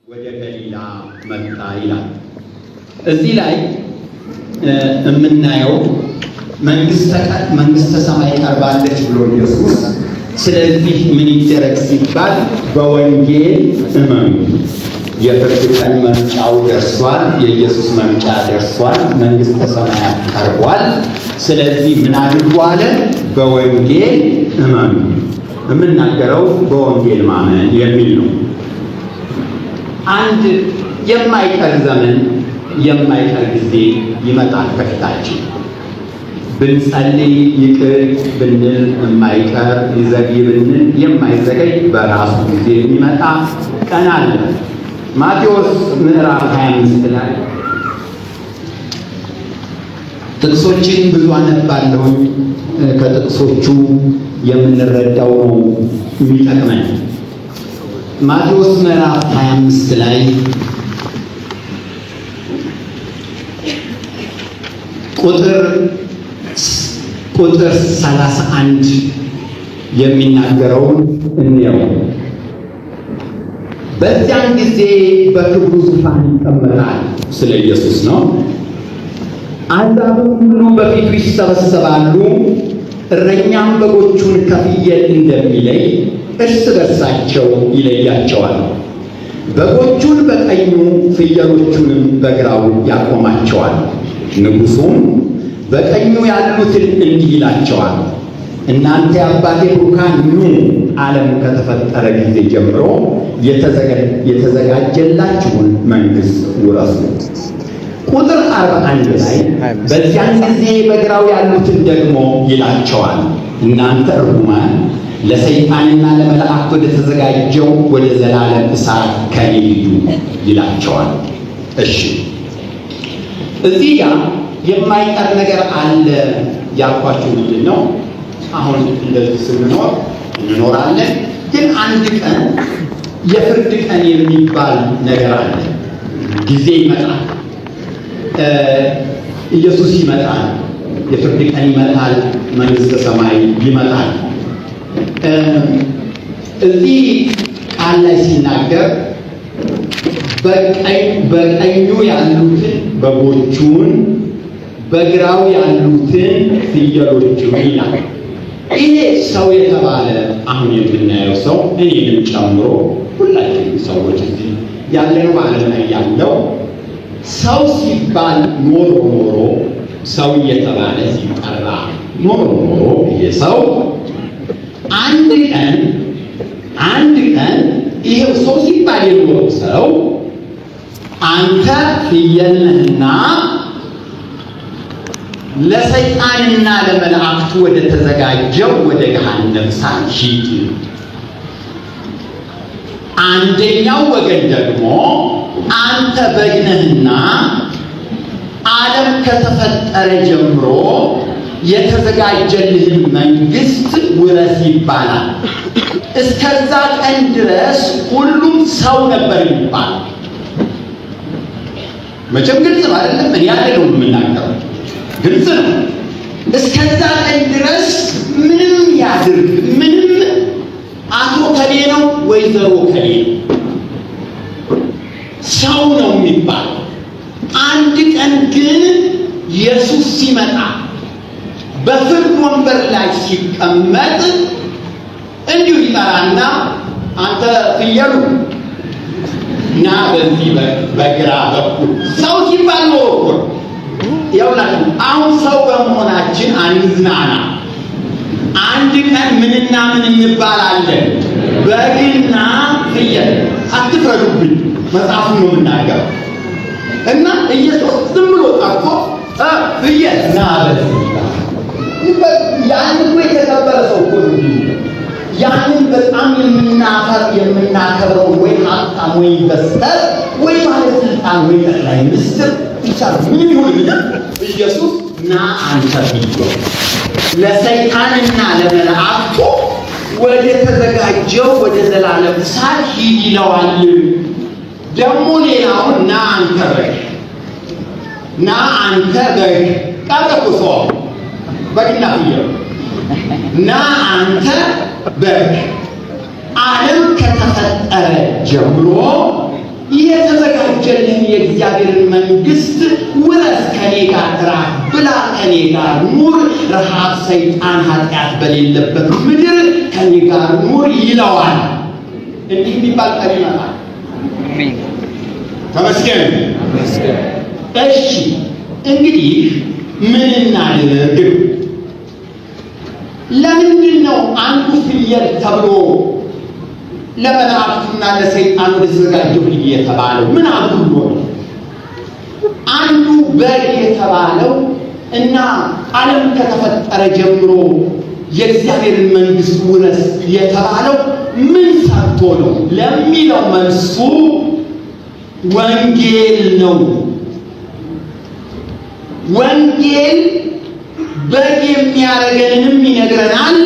ወደ ገሊላ መጣ ይላል። እዚህ ላይ የምናየው መንግስተ ሰማይ ቀርባለች ብሎ ኢየሱስ፣ ስለዚህ ምን ይደረግ ሲባል በወንጌል እመኑ፣ የፍርድ ቀን መምጫው ደርሷል፣ የኢየሱስ መምጫ ደርሷል፣ መንግስተ ሰማያት ቀርቧል። ስለዚህ ምን አድርጉ አለ? በወንጌል እመኑ። የምናገረው በወንጌል ማመን የሚል ነው። አንድ የማይቀር ዘመን የማይቀር ጊዜ ይመጣል ከፊታችን። ብንጸልይ ይቅር ብንል የማይቀር ይዘግይ ብንል የማይዘገይ በራሱ ጊዜ የሚመጣ ቀን አለ። ማቴዎስ ምዕራፍ 25 ላይ ጥቅሶችን ብዙ አነባለሁ። ከጥቅሶቹ የምንረዳው ነው የሚጠቅመን። ማቴዎስ ምዕራፍ 25 ላይ ቁጥር 31 የሚናገረውን እንየው። በዚያን ጊዜ በክብሩ ዙፋን ይቀመጣል። ስለ ኢየሱስ ነው። አሕዛብም ሁሉ በፊቱ ይሰበሰባሉ። እረኛም በጎቹን ከፍየል እንደሚለይ እርስ በርሳቸው ይለያቸዋል። በጎቹን በቀኙ ፍየሎቹንም በግራው ያቆማቸዋል። ንጉሡም በቀኙ ያሉትን እንዲህ ይላቸዋል፣ እናንተ የአባቴ ቡሩካን ኑ፣ ዓለም ከተፈጠረ ጊዜ ጀምሮ የተዘጋጀላችሁን መንግሥት ውረሱ። ቁጥር 41 ላይ በዚያን ጊዜ በግራው ያሉትን ደግሞ ይላቸዋል፣ እናንተ ርጉማን ለሰይጣንና ለመላእክት ወደ ተዘጋጀው ወደ ዘላለም እሳት ከኔ ሂዱ ይላቸዋል። እሺ፣ እዚህ ጋር የማይቀር ነገር አለ ያልኳችሁ ምንድን ነው? አሁን እንደዚህ ስንኖር እንኖራለን፣ ግን አንድ ቀን የፍርድ ቀን የሚባል ነገር አለ። ጊዜ ይመጣል፣ ኢየሱስ ይመጣል፣ የፍርድ ቀን ይመጣል፣ መንግሥተ ሰማይ ይመጣል። እዚህ ቃል ላይ ሲናገር በቀኙ ያሉትን በጎቹን በግራው ያሉትን ፍየሎቹን ይላል። ይሄ ሰው የተባለ አሁን የምናየው ሰው እኔንም ጨምሮ ሁላችንም ሰዎች እዚህ ያለነው ዓለም ላይ ያለው ሰው ሲባል ኖሮ ሰው እየተባለ ሲጠራ ኖሮ ይሄ ሰው አንድ ቀን ይሄው ሰው ሲባል የኖረው ሰው አንተ ፍየል ነህና ለሰይጣንና ለመላእክቱ ወደ ተዘጋጀው ወደ ገሃነም እሳት ሂድ። አንደኛው ወገን ደግሞ አንተ በግ ነህና ዓለም ከተፈጠረ ጀምሮ የተዘጋጀልህን መንግሥት ውረስ ይባላል። እስከዛ ቀን ድረስ ሁሉም ሰው ነበር የሚባለው። መቼም ግልጽ ነው አይደለም? እኔ ያለ ነው የምናገረው፣ ግልጽ ነው። እስከዛ ቀን ድረስ ምንም ያድርግ ምንም አቶ ከሌ ነው ወይዘሮ ከሌ ሰው ነው የሚባል። አንድ ቀን ግን ኢየሱስ ሲመጣ በፍርድ ወንበር ላይ ሲቀመጥ እንዲሁ ይጠራና አንተ ፍየሉ ና በዚህ በግራ በኩል ሰው ሲባል ነው እኮ ያውላችሁ። አሁን ሰው በመሆናችን አንዝናና። አንድ ቀን ምንና ምን እንባላለን? በግና ፍየል። አትፍረዱብኝ፣ መጽሐፉ ነው የምናገረው። እና ኢየሱስ ዝም ብሎ ጠርቶ ፍየል ና በዚህ ያን እኮ የተከበረ ሰው እኮ ያንን በጣም የምናከብረው ወይ ሀብታም ወይ ኢንቨስተር ወይ ባለስልጣን ወይ ጠቅላይ ሚኒስትር ብቻ ምንም ይሁን ኢየሱስ ና አንተ ፍየል ለሰይጣንና ለመላእክቱ ወደ ተዘጋጀው ወደ ዘላለም እሳት ሂድ ይለዋል። ደግሞ ሌላውን ና አንተ በግ ና አንተ በግ ቀጠቁሶ በግና ፍየል ና አንተ በግ ዓለም ከተፈጠረ ጀምሮ የተዘጋጀልን የእግዚአብሔርን መንግስት ውረስ፣ ከኔ ጋር ራብ ብላ፣ ከኔ ጋር ኑር፣ ረሃብ፣ ሰይጣን፣ ኃጢአት በሌለበት ምድር ከኔ ጋር ኑር ይለዋል። እንዲህ የሚባል ቀን ይመጣል። ተመስገን። እሺ እንግዲህ ምን እናድርግ? ለምንድን ነው አንዱ ፍየል ተብሎ ለመላእክቱና ለሰይጣን ወደ ተዘጋጀው ፍየል የተባለው? ምን አድርጎ ነው? አንዱ በግ የተባለው እና ዓለም ከተፈጠረ ጀምሮ የእግዚአብሔርን መንግስት ውረስ የተባለው ምን ሰርቶ ነው ለሚለው መልሱ ወንጌል ነው። ወንጌል በግ የሚያረገንንም ይነግረናል፣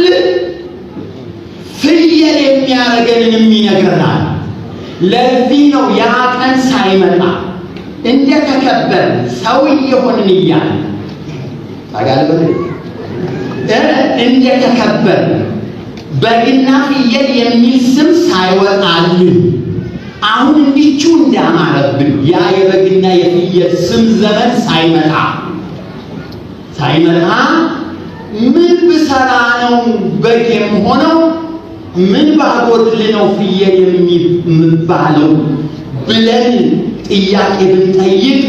ፍየል የሚያረገንንም ይነግረናል። ለዚህ ነው ያ ቀን ሳይመጣ እንደተከበር ሰው እየሆንን እያለ ታጋለበ እንደተከበር በግና ፍየል የሚል ስም ሳይወጣልን አሁን እንዲቹ እንዳማረብን ያ የበግና የፍየል ስም ዘመን ሳይመጣ ምን ብሰራ ነው በግ የምሆነው? ምን ባጎድል ነው ፍየል የሚባለው ብለን ጥያቄ ብንጠይቅ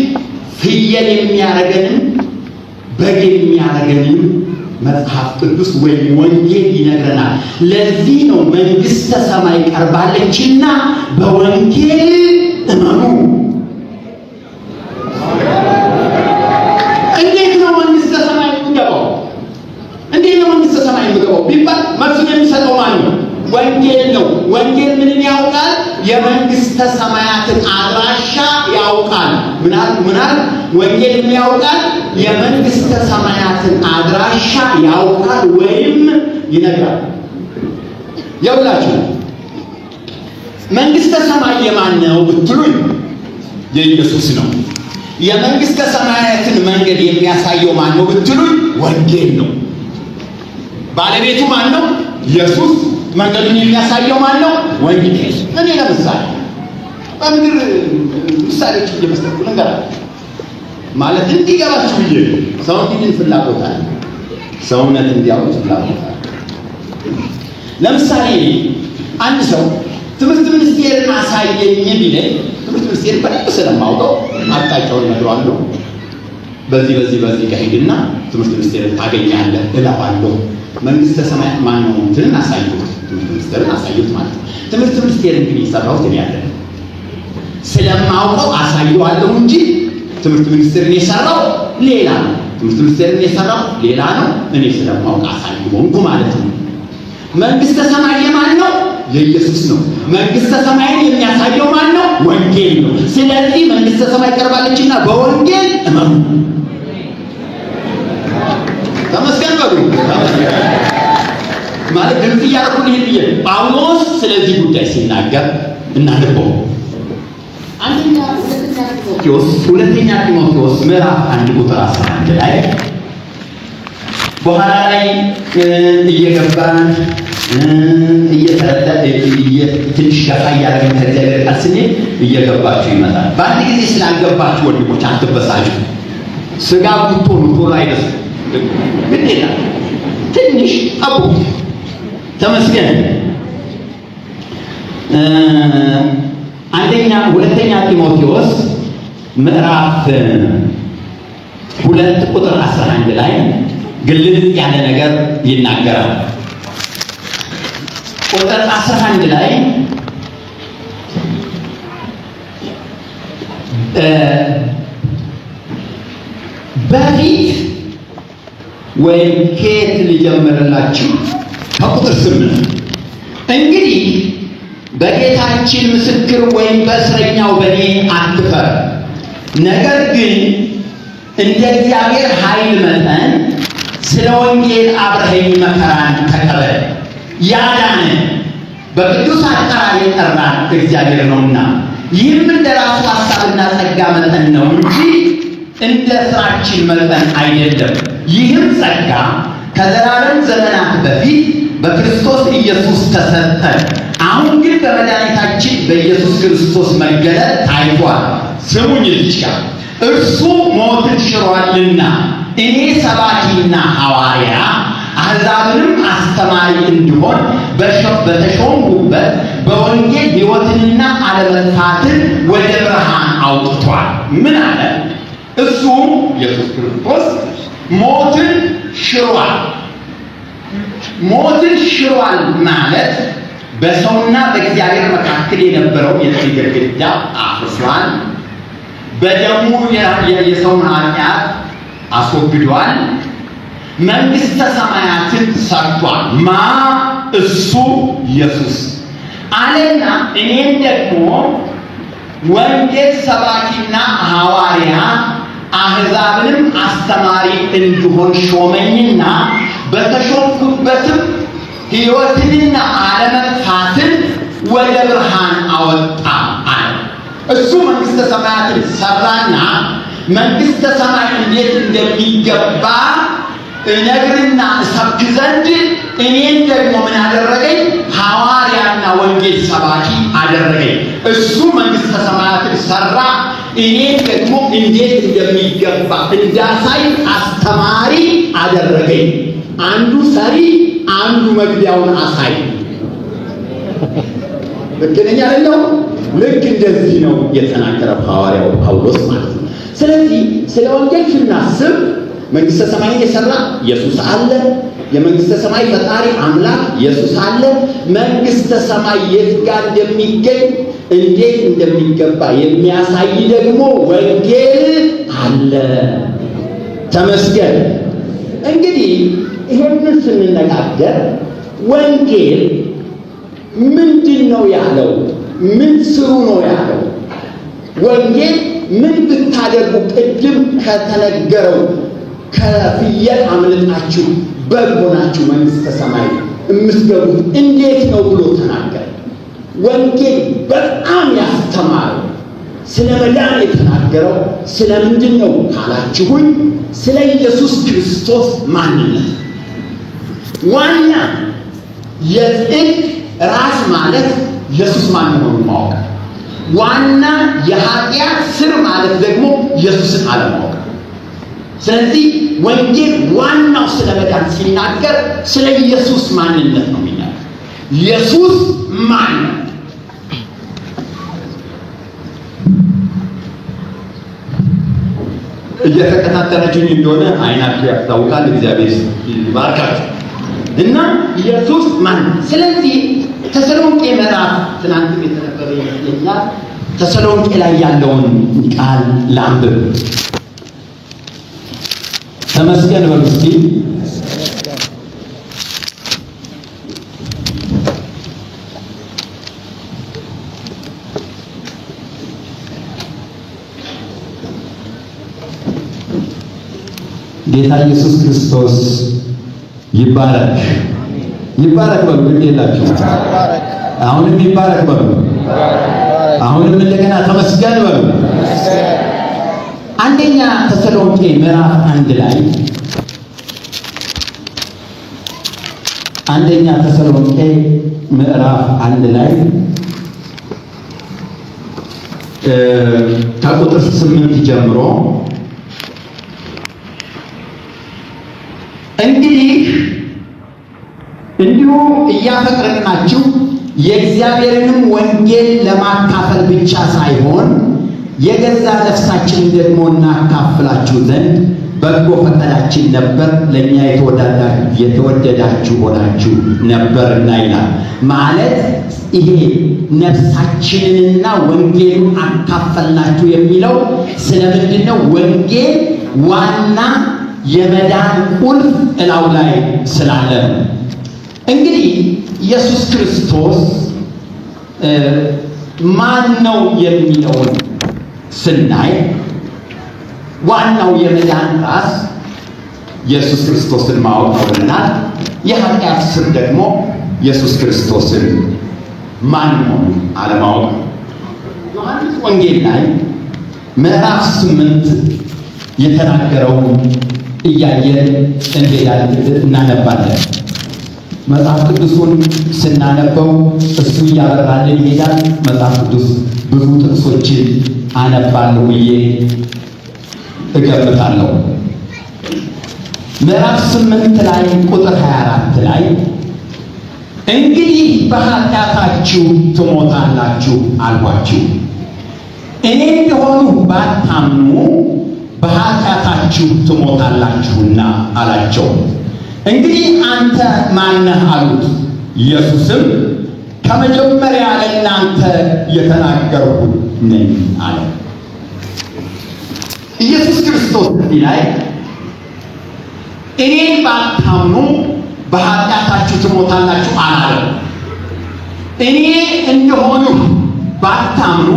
ፍየል የሚያረገንን በግ የሚያረገንን መጽሐፍ ቅዱስ ወይም ወንጌል ይነግረናል። ለዚህ ነው መንግስተ ሰማይ ቀርባለችና በወንጌል እመኑ። እንዴት ነው መንግስተ ሰማይ የምገባው? እንዴት ነው መንግስተ ሰማይ የምገባው ቢባል መልሱን የሚሰጠው ማን ነው? ወንጌል ነው። ወንጌል ምንን ያውቃል? የመንግስተ ሰማያትን አድራሻ ያውቃል። ምናል ወንጌል የሚያውቃል? የመንግስተ ሰማያትን አድራሻ ያውቃል ወይም ይነግራል። ያውላችሁ መንግስተ ሰማይ የማን ነው ብትሉኝ የኢየሱስ ነው። የመንግስተ ሰማያትን መንገድ የሚያሳየው ማን ነው ብትሉኝ ወንጌል ነው። ባለቤቱ ማን ነው? ኢየሱስ። መንገዱን የሚያሳየው ማን ነው? ወንጌል። እኔ ለምሳሌ በምድር ምሳሌዎች እየመሰልኩ ልንገራችሁ ማለት እንዲገባችሁ ብዬ ሰው እንዲድን ፍላጎት አለ። ሰውነት እንዲያውቅ ፍላጎት አለ። ለምሳሌ አንድ ሰው ትምህርት ሚኒስቴርን አሳየኝ ቢለኝ ትምህርት ሚኒስቴር በደንብ ስለማውቀው አቅጣጫውን እነግረዋለሁ። በዚህ ከሄድና ትምህርት ሚኒስቴርን ታገኛለህ እለዋለሁ። መንግስተ ሰማያት ማን ነው እንትን አሳዩት፣ ትምህርት ሚኒስቴርን አሳዩት ማለት ነው። ትምህርት ሚኒስቴርን ግን የሰራሁት እኔ አይደለም። ስለማውቀው አሳየዋለሁ እንጂ ትምህርት ሚኒስቴርን የሰራው ሌላ ነው። ትምህርት ሚኒስቴርን የሰራው ሌላ ነው። እኔ ስለማውቅ አሳየሁንኩ ማለት ነው። መንግስተ ሰማይ የማን ነው? የኢየሱስ ነው። መንግስተ ሰማይን የሚያሳየው ማን ነው? ወንጌል ነው። ስለዚህ መንግስተ ሰማይ ቀርባለችና በወንጌል እመኑ። ተመስገን በሉ ማለት ግልጽ እያደረኩ ይሄን ብዬ ጳውሎስ ስለዚህ ጉዳይ ሲናገር እናነበው። ሁለተኛ ጢሞቴዎስ ምዕራፍ 1 ቁጥር 11 ላይ በኋላ ላይ እየገባን ትንሽ ገፋ እያደረግን ከእግዚአብሔር ቃል ስንሄድ እየገባችሁ ይመጣል። በአንድ ጊዜ ስላልገባችሁ ወንድሞች አትበሳጩ። ስጋ ጉቶ ቶሎ አይደርስም። ግዴታ ትንሽ አቡ ተመስገን። ሁለተኛ ጢሞቴዎስ ምዕራፍ 2 ቁጥር 11 ላይ ግልጽ ያለ ነገር ይናገራል። ቁጥር 11 ላይ በፊት ወይም ከየት ልጀምርላችሁ? ከቁጥር 8 እንግዲህ በጌታችን ምስክር ወይም በእስረኛው በእኔ አትፈር፣ ነገር ግን እንደ እግዚአብሔር ኃይል መጠን ስለ ወንጌል አብረኸኝ መከራን ተቀበል። ያዳነን በቅዱስ አጠራር የጠራን እግዚአብሔር ነውና፣ ይህም እንደ ራሱ ሐሳብና ጸጋ መጠን ነው እንጂ እንደ ስራችን መጠን አይደለም። ይህም ጸጋ ከዘላለም ዘመናት በፊት በክርስቶስ ኢየሱስ ተሰጠን። አሁን ግን በመድኃኒታችን በኢየሱስ ክርስቶስ መገለጥ ታይቷል። ስሙኝ እዚህ ጋር እርሱ ሞትን ሽሯልና እኔ ሰባኪና ሐዋርያ አሕዛብንም አስተማሪ እንዲሆን በተሾምኩበት በወንጌል ሕይወትንና አለመጥፋትን ወደ ብርሃን አውጥቷል። ምን አለ? እሱም ኢየሱስ ክርስቶስ ሞትን ሽሯል። ሞትን ሽሯል ማለት በሰውና በእግዚአብሔር መካከል የነበረው የጥል ግድግዳ አፍርሷል። በደሙ የሰውን ኃጢአት አስወግዷል። መንግሥተ ሰማያትን ሰርቷል። ማ እሱ ኢየሱስ አለና እኔም ደግሞ ወንጌል ሰባኪና ሐዋርያ አሕዛብንም አስተማሪ እንድሆን ሾመኝና በተሾምኩበትም ሕይወትንና አለመጥፋትን ወደ ብርሃን አወጣ አለ። እሱ መንግሥተ ሰማያትን ሰራና መንግሥተ ሰማይ እንዴት እንደሚገባ እነግርና እሰብክ ዘንድ እኔን ደግሞ ምን አደረገኝ? ሐዋርያና ወንጌል ሰባኪ አደረገኝ። እሱ መንግሥተ ሰማያትን ሰራ፣ እኔን ደግሞ እንዴት እንደሚገባ እንዳሳይ አስተማሪ አደረገኝ። አንዱ ሰሪ፣ አንዱ መግቢያውን አሳይ። ልክ ነኝ አይደለው? ልክ እንደዚህ ነው የተናገረው ሐዋርያው ጳውሎስ ማለት ነው። ስለዚህ ስለ ወንጌል ስናስብ መንግሥተ ሰማይን የሰራ ኢየሱስ አለ። የመንግሥተ ሰማይ ፈጣሪ አምላክ ኢየሱስ አለ። መንግሥተ ሰማይ የት ጋር እንደሚገኝ እንዴት እንደሚገባ የሚያሳይ ደግሞ ወንጌል አለ። ተመስገን። እንግዲህ ይሄንን ስንነጋገር ወንጌል ምንድን ነው ያለው? ምን ስሩ ነው ያለው? ወንጌል ምን ብታደርጉ ቅድም ከተነገረው ከፍየል አምልጣችሁ በግ ሆናችሁ መንግሥተ ሰማይ የምትገቡት እንዴት ነው ብሎ ተናገረ። ወንጌል በጣም ያስተማረው ስለ መዳን የተናገረው ስለ ምንድን ነው ካላችሁኝ፣ ስለ ኢየሱስ ክርስቶስ ማንነት። ዋና የጽድቅ ራስ ማለት ኢየሱስ ማን መሆኑን ማወቅ፣ ዋና የኃጢአት ስር ማለት ደግሞ ኢየሱስን አለማወቅ። ስለዚህ ወንጌል ዋናው ስለ መዳን ሲናገር ስለ ኢየሱስ ማንነት ነው የሚናገር። ኢየሱስ ማን ነው? እየተከታተላችሁኝ እንደሆነ አይናችሁ ያስታውቃል። እግዚአብሔር ይባርካችሁ። እና ኢየሱስ ማን ነው? ስለዚህ ተሰሎንቄ ምዕራፍ ትናንትም የተነበረ ይመስለኛል። ተሰሎንቄ ላይ ያለውን ቃል ላንብብ። ተመስገን በሉ እስኪ። ጌታ ኢየሱስ ክርስቶስ ይባረክ። ይባረክ በሉ። ግድ የላችሁ። አሁንም ይባረክ በሉ። አሁንም እንደገና ተመስገን በሉ። አንደኛ ተሰሎንቄ ምዕራፍ 1 ላይ አንደኛ ተሰሎንቄ ምዕራፍ 1 ላይ ከቁጥር 8 ጀምሮ እንግዲህ እንዲሁ እያፈቀርናችሁ የእግዚአብሔርንም ወንጌል ለማካፈል ብቻ ሳይሆን የገዛ ነፍሳችንን ደግሞ እናካፍላችሁ ዘንድ በጎ ፈቃዳችን ነበር። ለእኛ የተወደዳችሁ ሆናችሁ ነበርና ይላል። ማለት ይሄ ነፍሳችንንና ወንጌሉን አካፈልናችሁ የሚለው ስለምንድን ነው? ወንጌል ዋና የመዳን ቁልፍ እላው ላይ ስላለ ነው። እንግዲህ ኢየሱስ ክርስቶስ ማን ነው የሚለውን ስናይ ዋናው የመዳን ራስ ኢየሱስ ክርስቶስን ማወቅ ነውና የኃጢአት ስር ደግሞ ኢየሱስ ክርስቶስን ማን ነው አለማወቅ ነው። ዮሐንስ ወንጌል ላይ ምዕራፍ 8 የተናገረውን እያየን እንሄዳለን፣ እናነባለን። መጽሐፍ ቅዱሱን ስናነበው እሱ እያበራልን ይሄዳል። መጽሐፍ ቅዱስ ብዙ ጥቅሶችን አነባለሁ ብዬ እገምታለሁ። ምዕራፍ 8 ላይ ቁጥር 24 ላይ እንግዲህ በኃጢአታችሁ ትሞታላችሁ አልኋችሁ፣ እኔ እንደሆኑ ባታምኑ በኃጢአታችሁ ትሞታላችሁና አላቸው። እንግዲህ አንተ ማነህ አሉት። ኢየሱስም ከመጀመሪያ ለእናንተ የተናገርኩት ነኝ አለ። ኢየሱስ ክርስቶስ እዚህ ላይ እኔን ባታምኑ በኃጢአታችሁ ትሞታላችሁ አላለም። እኔ እንደሆኑ ባታምኑ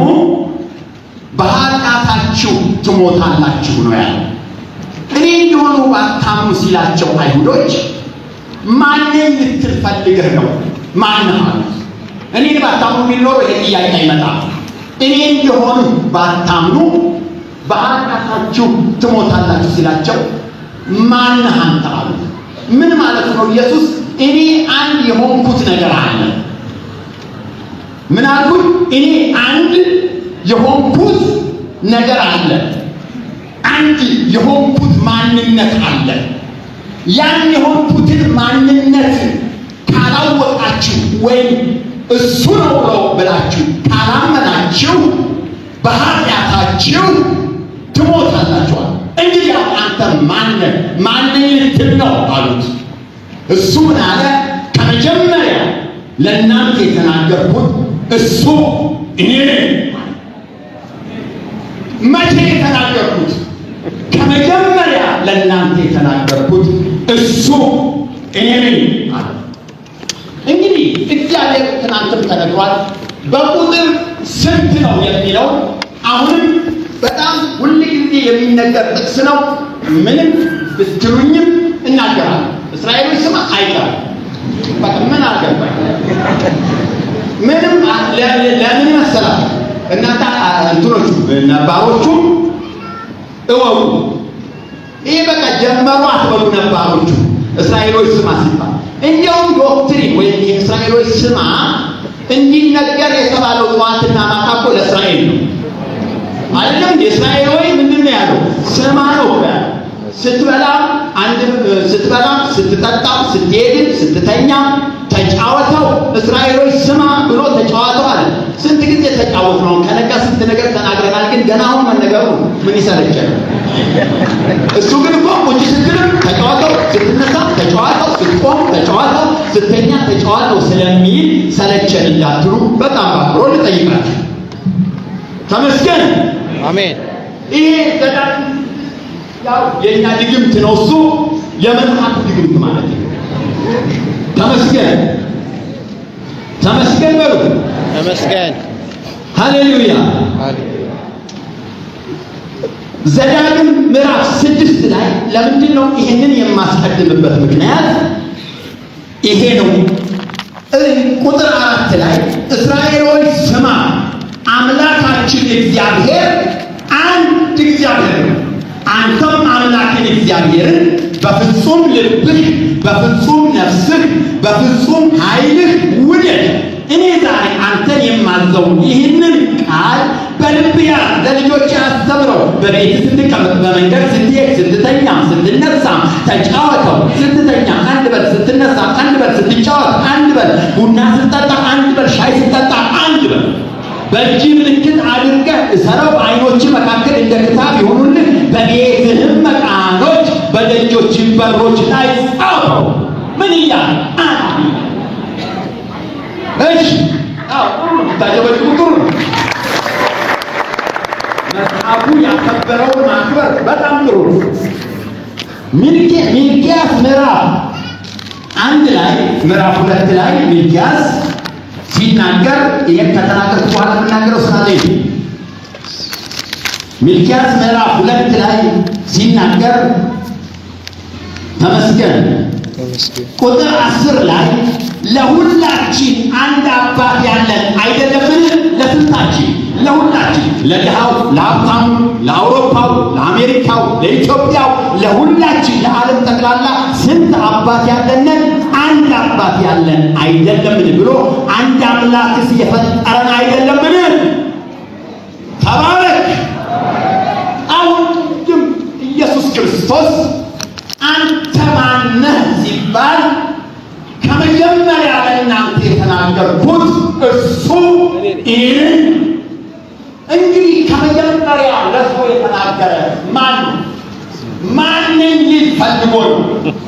በኃጢአታችሁ ትሞታላችሁ ነው ያለው። እኔ እንደሆኑ ባታምኑ ሲላቸው አይሁዶች ማንን ልትል ፈልገህ ነው? ማነህ አሉት። እኔን ባታምኑ ቢኖር ይሄ ጥያቄ አይመጣም። እኔ እንደሆኑ ባታምኑ በኃጢአታችሁ ትሞታላችሁ ሲላቸው ማነህ አንተ አሉት። ምን ማለት ነው? ኢየሱስ እኔ አንድ የሆንኩት ነገር አለ። ምን አልኩት? እኔ አንድ የሆንኩት ነገር አለ። አንድ የሆንኩት ማንነት አለ። ያን የሆንኩትን ማንነት ካላወቃችሁ ወይም እሱ ነው ብላችሁ ካላመናችሁ በኃጢአታችሁ ትሞታላችኋል። እንግዲህ አንተ ማነህ ልትል ነው አሉት። እሱ ምን አለ? ከመጀመሪያ ለእናንተ የተናገርኩት እሱ እኔ ነኝ። መቼ የተናገርኩት? ከመጀመሪያ ለእናንተ የተናገርኩት እሱ እኔ ነኝ አለ። እንግዲህ እግዚአብሔር ትናንትም ተነግሯል። በቁጥር ስንት ነው የሚለው አሁንም በጣም ሁል ጊዜ የሚነገር ጥቅስ ነው። ምንም ብትሉኝም እናገራለሁ። እስራኤሎች ስማ አይቀርም። በቃ ምን አገባኝ? ምንም ለምን መሰላል? እናንተ እንትኖቹ ነባሮቹ እወቁ። ይሄ በቃ ጀመሩ አትበሉ። ነባሮቹ እስራኤሎች ስማ ሲባል እንዲያውም ዶክትሪን ወይም የእስራኤሎች ስማ እንዲነገር የተባለው ጠዋትና ማታ እኮ ለእስራኤል ነው አይደለም። የእስራኤል ወይ ምንድን ነው ያለው? ስማ ነው። ስትበላም ስትበላም ስትጠጣም ስትሄድም ስትተኛም ተጫወተው። እስራኤሎች ስማ ብሎ ተጫወተው አለ። ስንት ጊዜ ተጫወት ነው? ከነጋ ስንት ነገር ተናግረናል። ግን ገና አሁን መነገሩ ምን ይሰለቸን? እሱ ግን እኮ ቁጭ ስትልም ተጫወተው፣ ስትነሳ ተጫወተው፣ ስትቆም ተጫወተው፣ ስትተኛ ተጫወተው ስለሚል ሰለቸን እንዳትሉ በጣም ባክሮ ልጠይቃችሁ። ተመስገን አሜን። ይሄ ገዳም ያው የኛ ድግምት ነው። እሱ የመጽሐፍ ድግምት ማለት ነው። ተመስገን ተመስገን በሉ። ተመስገን ሃሌሉያ። ዘዳግም ምዕራፍ 6 ላይ ለምንድን ነው ይሄንን የማስቀድምበት ምክንያት ይሄ ነው። ቁጥር 4 ላይ እስራኤሎች ስማ አምላካችን እግዚአብሔር አንድ እግዚአብሔር ነው። አንተም አምላክን እግዚአብሔርን በፍጹም ልብህ፣ በፍጹም ነፍስህ፣ በፍጹም ኃይልህ ውደድ። እኔ ዛሬ አንተን የማዘው ይህንን ቃል በልብህ ያዝ፣ ለልጆችህ አስተምረው። በቤት ስትቀመጥ፣ በመንገድ ስትሄድ፣ ስትተኛ፣ ስትነሳ ተጫወተው። ስትተኛ አንድ በል፣ ስትነሳ አንድ በል፣ ስትጫወት አንድ በል፣ ቡና ስትጠጣ አንድ በል፣ ሻይ ስትጠጣ አንድ በል። በእጅ ምልክት አድርገህ እሰረው፣ በዓይኖች መካከል እንደ ክታብ ይሆኑልህ፣ በቤትህም መቃኖች በደጆች በሮች ላይ ጻፈው። ምን እያለ እሺ፣ ታጀበች ቁጥሩ መጽሐፉ ያከበረውን ማክበር በጣም ጥሩ። ሚልኪያስ ምዕራፍ 1 ላይ ምዕራፍ 2 ላይ ሚልኪያስ ሲናገር ይሄን ከተናገርኩ በኋላ የምናገረው ስላለኝ ሚልኪያስ ምዕራፍ 2 ላይ ሲናገር ተመስገን ቁጥር 10 ላይ ለሁላችን አንድ አባት ያለን አይደለምን? ለስንታችን? ለሁላችን፣ ለድሃው፣ ለሀብታሙ፣ ለአውሮፓው፣ ለአሜሪካው፣ ለኢትዮጵያው፣ ለሁላችን፣ ለዓለም ጠቅላላ ስንት አባት ያለንን? አንድ አባት ያለን አይደለምን ብሎ አንድ አምላክስ የፈጠረን አይደለምን? ተባረክ። አሁን ኢየሱስ ክርስቶስ አንተ ማነህ ሲባል ከመጀመሪያ ለእናንተ የተናገርኩት እሱ ይህን እንግዲህ ከመጀመሪያ ለሰው የተናገረ ማንን ሊፈልጎ ነው?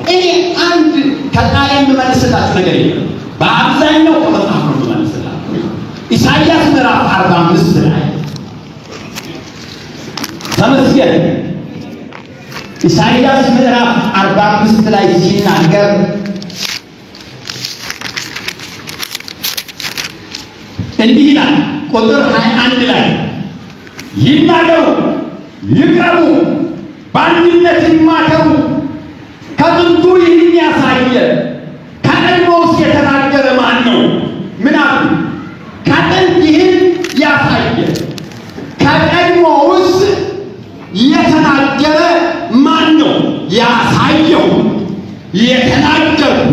እኔ አንድ ከቃል የምመልስላችሁ ነገር የለም። በአብዛኛው ከመጽሐፍ ነው የምመልስላችሁ። ኢሳይያስ ምዕራፍ 45 ላይ ተመስገን። ኢሳይያስ ምዕራፍ 45 ላይ ሲናገር እንዲህ ይላል። ቁጥር 21 ላይ ይናገሩ፣ ይቅረቡ፣ በአንድነት ይማከሩ። ከጥንቱ ይህን ያሳየ ከቀድሞውስ የተናገረ ማን ነው? ምን አሉ? ከጥንት ይህን ያሳየ ከቀድሞውስ የተናገረ ማን ነው? ያሳየው የተናገርኩ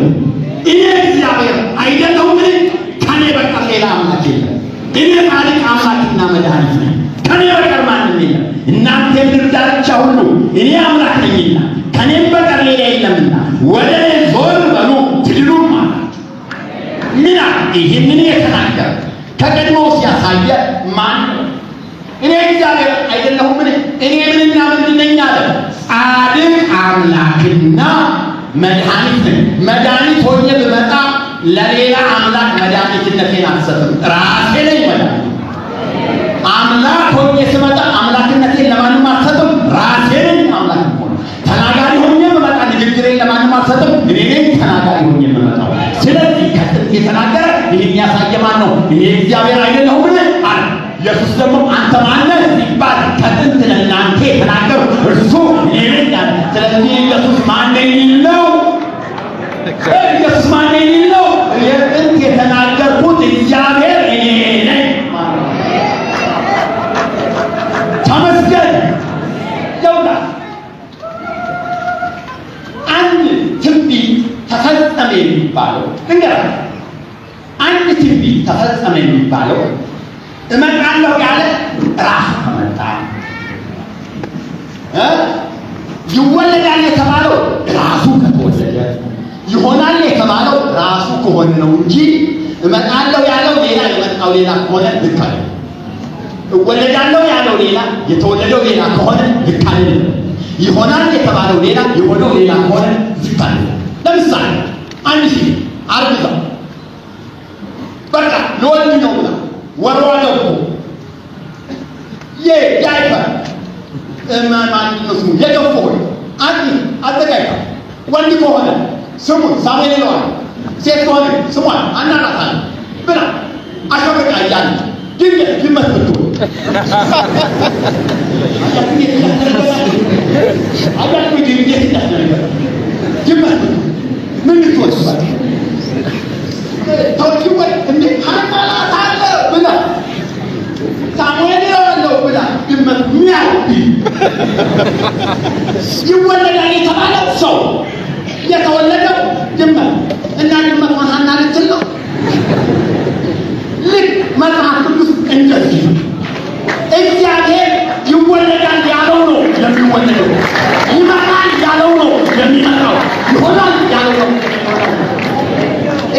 እኔ እግዚአብሔር አይደለሁምን? ከኔ በቀር ሌላ አምላክ የለም። እኔ ጻድቅ አምላክና መድኃኒት ነኝ፣ ከኔ በቀር ማንም የለም። እናንተ የምድር ዳርቻ ሁሉ እኔ አምላክ ነኝና ከኔም በቀር ሌላ የለምና ወደ እኔ ዞር በሉ ትድኑም አላቸው። ምን አለ? ይህንን የተናገረ ከቀድሞው ሲያሳየ ማን ነው? እኔ እግዚአብሔር አይደለሁምን? እኔ ምንና ምንድን ነኝ አለ? ጻድቅ አምላክና መድኃኒት ነኝ። መድኃኒት ሆኜ ብመጣ ለሌላ አምላክ መድኃኒትነቴን አልሰጥም። ራሴ ነኝ መድኃኒት። አምላክ ሆኜ ስመጣ አምላክነቴን ለማንም አልሰጥም። ራሴ ነኝ አምላክ ሆኜ። ተናጋሪ ሆኜ ብመጣ ንግግሬን ለማንም አልሰጥም። እኔ ነኝ ተናጋሪ ሆኜ የምመጣው። ስለዚህ ከጥንት የተናገረ ይህን ያሳየ ማን ነው? እኔ እግዚአብሔር አይደለሁምን አለ። ኢየሱስ ደግሞ አንተ ማነህ ሲባል ከጥንት ለእናንተ የተናገሩ እርሱ እኔ ነኝ አለ። ስለዚህ ኢየሱስ ማነኝ ነው? ኢየሱስ ማነኝ ነው? የጥንት የተናገርኩት እግዚአብሔር እኔ ነኝ። ተመስገን። ይውላ አንድ ትንቢት ተፈጸመ የሚባለው እንግዲህ አንድ ትንቢት ተፈጸመ የሚባለው እመጣለሁ ያለ ራሱ ከመጣ፣ ይወለዳል የተባለው ራሱ ከተወለደ፣ ይሆናል የተባለው ራሱ ከሆነ ነው እንጂ እመጣለሁ ያለው ሌላ የመጣው ሌላ ከሆነ ልክ አይደለም። እወለዳለሁ ያለው ሌላ የተወለደው ሌላ ከሆነ ልክ አይደለም። ይሆናል የተባለው ሌላ የሆነው ሌላ ከሆነ ልክ አይደለም። ለምሳሌ አንድ ሴት አርግዛ በቃ ለወንድ ነው ብላ ወሯ ደግሞ የዳይፐር ማንነቱ የገፎ አዘጋጅታ ወንድ ከሆነ ስሙን ሳሙኤል ይለዋል፣ ሴት ከሆነ ስሟን አናናታል ብላ አሸብርቃ እያለች ድንገት ድመት ብትሆን ድመት ምን ልትወስ ተወኪወይ እንዴ ሃይማኖት አለ ብላ ሳሙኤል ይለዋለሁ ብላ ድመት ሚያው ይወለዳል የተባለው ሰው የተወለደው ድመት እና ድመት ማሃና ልትል ነው። ልክ መጽሐፍ ቅዱስ እንደዚህ እግዚአብሔር ይወለዳል ያለው ነው የሚወለደው፣ ይመጣል ያለው ነው የሚመጣው፣ ይሆናል ያለው ነው።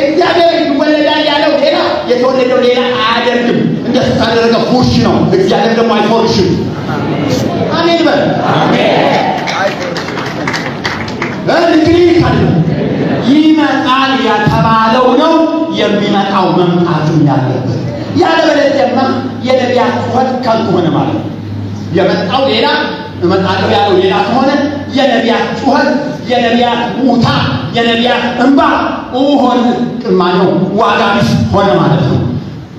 እግዚአብሔር ይወለዳል ያለው ሌላ የተወለደው ሌላ አያደርግም። እንደሱ ካደረገ ፉርሽ ነው። እግዚአብሔር ደግሞ አይፎርሽም። አሜን በል። እንግዲህ ይመጣል የተባለው ነው የሚመጣው መምጣትም ያለበት። ያለበለዚያማ የነቢያት ጩኸት ከንቱ ሆነ ማለት ነው። የመጣው ሌላ እመጣለሁ ያለው ሌላ ከሆነ የነቢያት ጩኸት፣ የነቢያት ውታ፣ የነቢያት እንባ ሆነ ማነው ዋጋ ቢስ ሆነ ማለት ነው።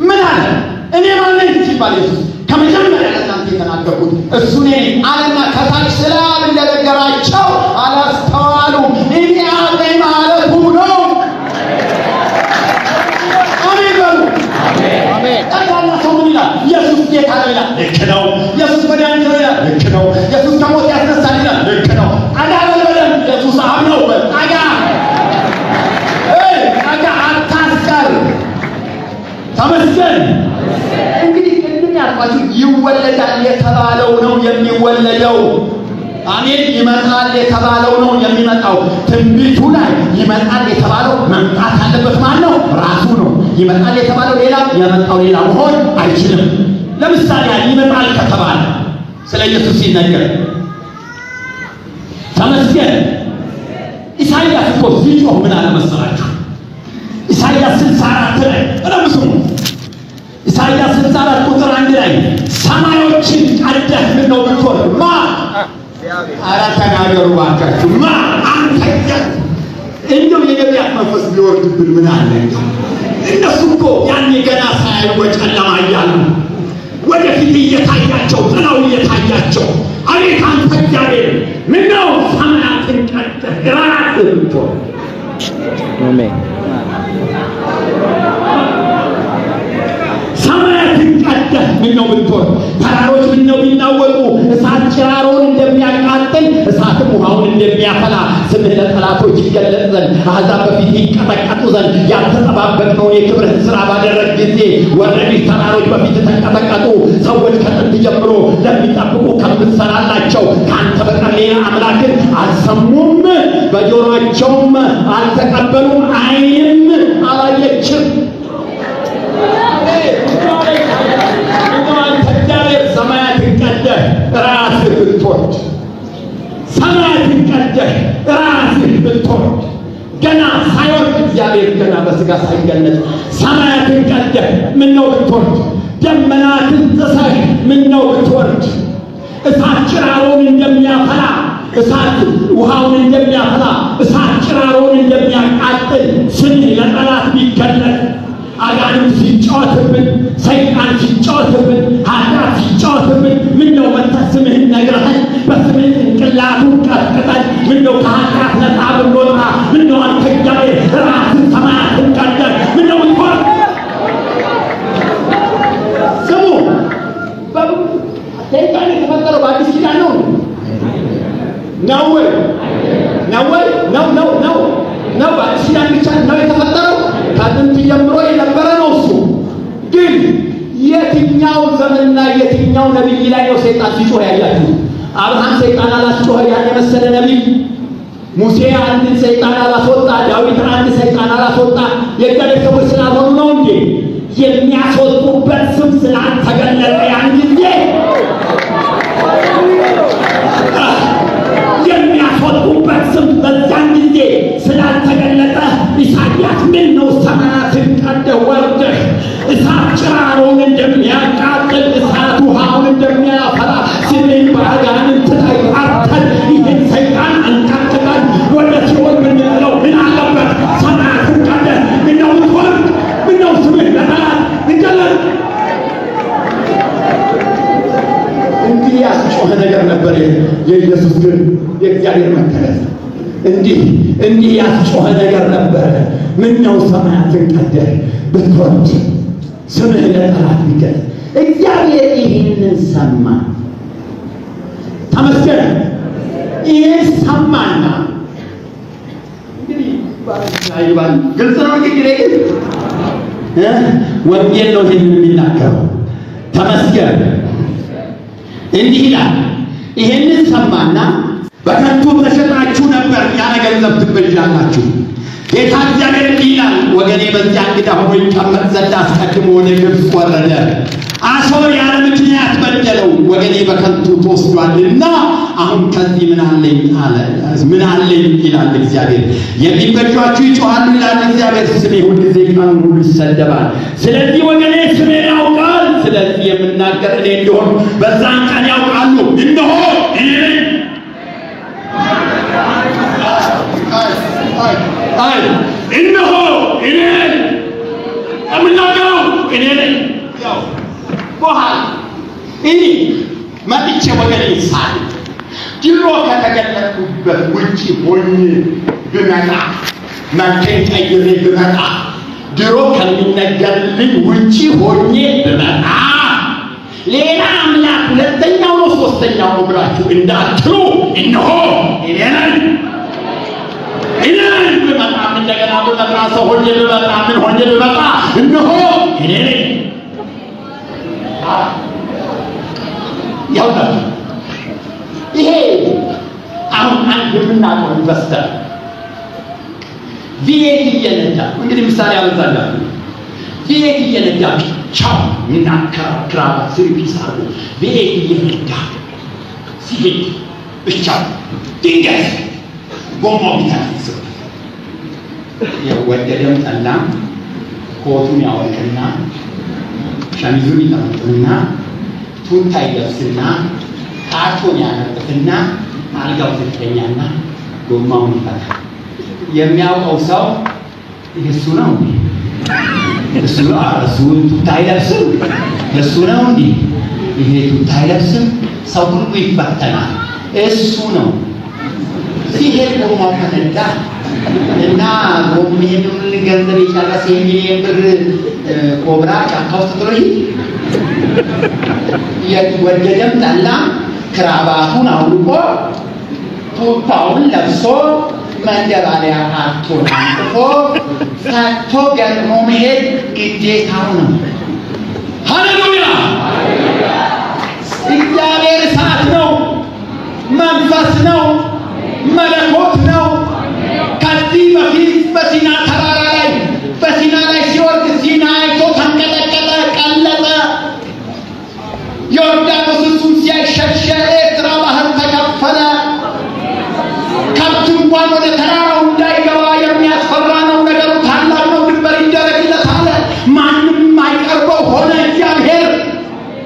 ምን አለ? እኔ ማነኝ ሲባል ኢየሱስ ከመጀመሪያ ለእናንተ የተናገርኩት እሱ ነኝ አለና ከታች ስለ አብ እንደነገራቸው አላስተዋሉም። እኔ አብ ነኝ ማለቱ ነው። አሜን በሉ። ጠቅላላ ሰው ምን ይላል? ኢየሱስ ጌታ ነው ይላል። ልክ ነው። ኢየሱስ መድኃኒት ነው ይላል። ልክ ነው። ኢየሱስ ከሞት ያስነሳል ይላል። ልክ ነው። ጠጋ በል በደንብ ኢየሱስ አብ ነው። ጠጋ ተመስገን። እንግዲህ ቅድም ያልኳችሁ ይወለዳል የተባለው ነው የሚወለደው። አሜን። ይመጣል የተባለው ነው የሚመጣው። ትንቢቱ ላይ ይመጣል የተባለው መምጣት ያለበት ማን ነው? ራሱ ነው። ይመጣል የተባለው ሌላ፣ የመጣው ሌላ መሆን አይችልም። ለምሳሌ ይመጣል ከተባለ ስለ ኢየሱስ ሲነገር ተመስገን። ኢሳይያስ እኮ ሲጮህ ምን አለ መሰላችሁ? ኢሳይያስ 64 ላይ ረምሱ ኢሳይያስ 64 ቁጥር 1 ላይ ሰማዮችን ቀደህ ምን ነው ብትወርድ ማ ኧረ ተናገሩ ባካችሁ ማ አንተ እንደው የነቢያት መንፈስ ቢወርድብን ምን አለ? እነሱ እኮ ያኔ ገና ሳያዩ በጨለማ እያሉ ወደፊት እየታያቸው ጥላው እየታያቸው አቤት አንተ እግዚአብሔር ምነው ሰማያትን ቀደህ ራስህ ብትወርድ አሜን ሰማያትን ቀደህ ምነው ብትወርድ ተራሮች ምነው ቢናወጡ እሳት ጭራሮውን እንደሚያቃጥል እሳትም ውሃውን እንደሚያፈላ ስምህ ለጠላቶች ይገለጥ ዘንድ አሕዛብ በፊት ይቀጠቀጡ ዘንድ ያልተጠባበቅነውን የክብርህን ሥራ ባደረግ ጊዜ ወረድህ ተራሮች በፊት ተንቀጠቀጡ። ሰዎች ከጥንት ጀምሮ ለሚጠብቁ ከምትሠራላቸው ከአንተ በቀር ሌላ አምላክን አልሰሙም፣ በጆሮአቸውም አልተቀበሉም፣ ዓይንም አላየችም። ሰማያትን ቀደህ ራስህ ብትወርድ ሰማያትን ቀደህ ራስህ ብትወርድ ገና ሳይወርድ እግዚአብሔር ገና በሥጋ ሳይገለጥ ሰማያትን ቀደህ ምነው ብትወርድ ደመናትን ጥሰህ ምነው ብትወርድ እሳት ጭራሮውን እንደሚያፈላ እሳት ውሃውን እንደሚያፈላ እሳት ጭራሮውን እንደሚያቃጥል ስምህ ለጠላት ቢገለጥ አጋንንት ሲጫወትብን ሰይጣን ሲጫወትብን ኃጢአት ሲጫወትብን ምነው መጥተህ ስምህን ነግረኸን በስምህ ጭንቅላቱን ቀጥቅጠን ምነው ከኃጢአት ነፃ ብንወጣ ምነው አንተ እግዚአብሔር ራስህ ሰማያትን ቀደህ ምነው ብትወርድ ስሙ ሰይጣን የተፈጠረው በአዲስ ኪዳን ነው ነው ወይ ነው ወይ ነው በአዲስ ኪዳን ብቻ ነው የተፈጠረው? ከጥንት ጀምሮ የነበረ ነው። እሱ ግን የትኛው ዘመንና የትኛው ነቢይ ላይ ነው ሰይጣን ሲጮህ ያያችሁ? አብርሃም ሰይጣን አላስጮኸ? ያን የመሰለ ነቢይ ሙሴ አንድን ሰይጣን አላስወጣ? ዳዊት አንድ ሰይጣን አላስወጣ? የእግዚአብሔር ሰዎች ስላልሆኑ ነው እንዴ? የሚያስወጡበት ስም ስላልተገለጠ ያን ጊዜ የሚያስወጡበት ስም በዛን ጊዜ ስላልተገለጠ ኢሳይያስ ምን ነው ሰማያትን ቀደህ ወርደህ እሳት ጭራሮውን እንደሚያቃጥል እሳት ውሃውን እንደሚያፈላ ስሜን በአጋንንት ላይ አርተን ይህን ሰይጣን አንቀጥቅጠን ወደ ሲኦል ብንጥለው ምን አለበት? ሰማያትን ቀደህ ምነው ብትወርድ ምነው ስምህ ለጠላት ይገለጥ? እንዲህ ያስጮኸ ነገር ነበር የኢየሱስ ግን የእግዚአብሔር መገለጥ እንዲህ ያስጮኸ ነገር ነበረ። ምነው ሰማያትን ቀደህ ብትወርድ ስምህ ለጠላት ቢገለጥ? እግዚአብሔር ይህንን ሰማ። ተመስገን። ይህን ሰማና እንግዲህ ግልጽ ነው። እንግዲህ ወንጌል ነው ይህንን የሚናገረው። ተመስገን እንዲህ ይላል። ይህንን ሰማና በከንቱ ተሸጣችሁ ነበር፣ ያለ ገንዘብ ትቤዣላችሁ። ጌታ እግዚአብሔር እንዲህ ይላል፣ ወገኔ በዚያ እንግዳ ሆኖ ይቀመጥ ዘንድ አስቀድሞ ወደ ግብፅ ወረደ። አሦር ያለ ምክንያት በደለው፣ ወገኔ በከንቱ ተወስዷልና አሁን ከዚህ ምን አለኝ ይላል እግዚአብሔር። የሚበጇችሁ ይጮኻሉ ይላል እግዚአብሔር። ስሜ ሁልጊዜ ቀኑን ሁሉ ይሰደባል። ስለዚህ ወገኔ ስሜን ያውቃል። ስለዚህ የምናገር እኔ እንደሆን በዛን ቀን ያውቃሉ። እነሆ እኔ ነኝ። እነሆ እኔ የምናገረው እኔ ነኝ። በኋላ እኔ መጥቼ ወገኔ ሳል ድሮ ከተገለጥኩበት ውጭ ሆኜ ብመጣ መልኬን ቀይሬ ብመጣ ድሮ ከሚነገርልኝ ውጭ ሆኜ ብመጣ ሌላ አምላክ ሁለተኛው ነው ሶስተኛው ነው ብላችሁ እንዳትሉ እነሆ እኔ ነኝ። እኔ ብመጣ እንደገና ብመጣ ሰው ሆኜ ብመጣ ምን ሆኜ ብመጣ እነሆ እኔ ነኝ። ያውቃል ይሄ አሁን አንድ የምናውቀው ኢንቨስተር ቪኤት እየነዳ እንግዲህ ምሳሌ አመጣለሁ። ቪኤት እየነዳ ብቻው እና ክራባት ሰርቪስ አለ። ቪኤት እየነዳ ሲሄድ ብቻው ድንገት ጎማው ቢታፈስ የወደደም ጠላም ኮቱን ያወልቅና ሸሚዙን ይጠመጥምና ቱታ ይለብስና ካርቶን ያነጥፍና አልጋው ትተኛና ጎማውን ይፈታል። የሚያውቀው ሰው እሱ ነው እንዴ? እሱ ነው እሱ ቱታ አይለብስም? እሱ ነው እንዴ? ይሄ ቱታ አይለብስም? ሰው ሁሉ ይፈተናል። እሱ ነው ሲሄድ ጎማው ተነዳ እና ጎሜኑን ገንዘብ የጨረሰ የሚሊየን ብር ኮብራ ጫካ ውስጥ ጥሎ ወደደም ጠላም ክራባቱን አውልቆ ቱታውን ለብሶ መንደባለያ ካርቶን አንጥፎ ፈቶ ገጥሞ መሄድ ግዴታው ነው። ሃሌሉያ! እግዚአብሔር እሳት ነው፣ መንፈስ ነው፣ መለኮት ነው። ከዚህ በፊት በሲና ተራራ ላይ ሲወርድ ሲና አይቶ ተንቀጠቀጠ፣ ቀለጠ። ዮርዳኖስ እሱን ሲያሸሸ ኤርትራ ባህር ተከፈለ። ከብት እንኳን ወደ ተራራው እንዳይገባ የሚያስፈራ ነው ነገሩ፣ ታላቅ ነው፣ ድንበር ይደረግለት አለ። ማንም አይቀርበው ሆነ። እግዚአብሔር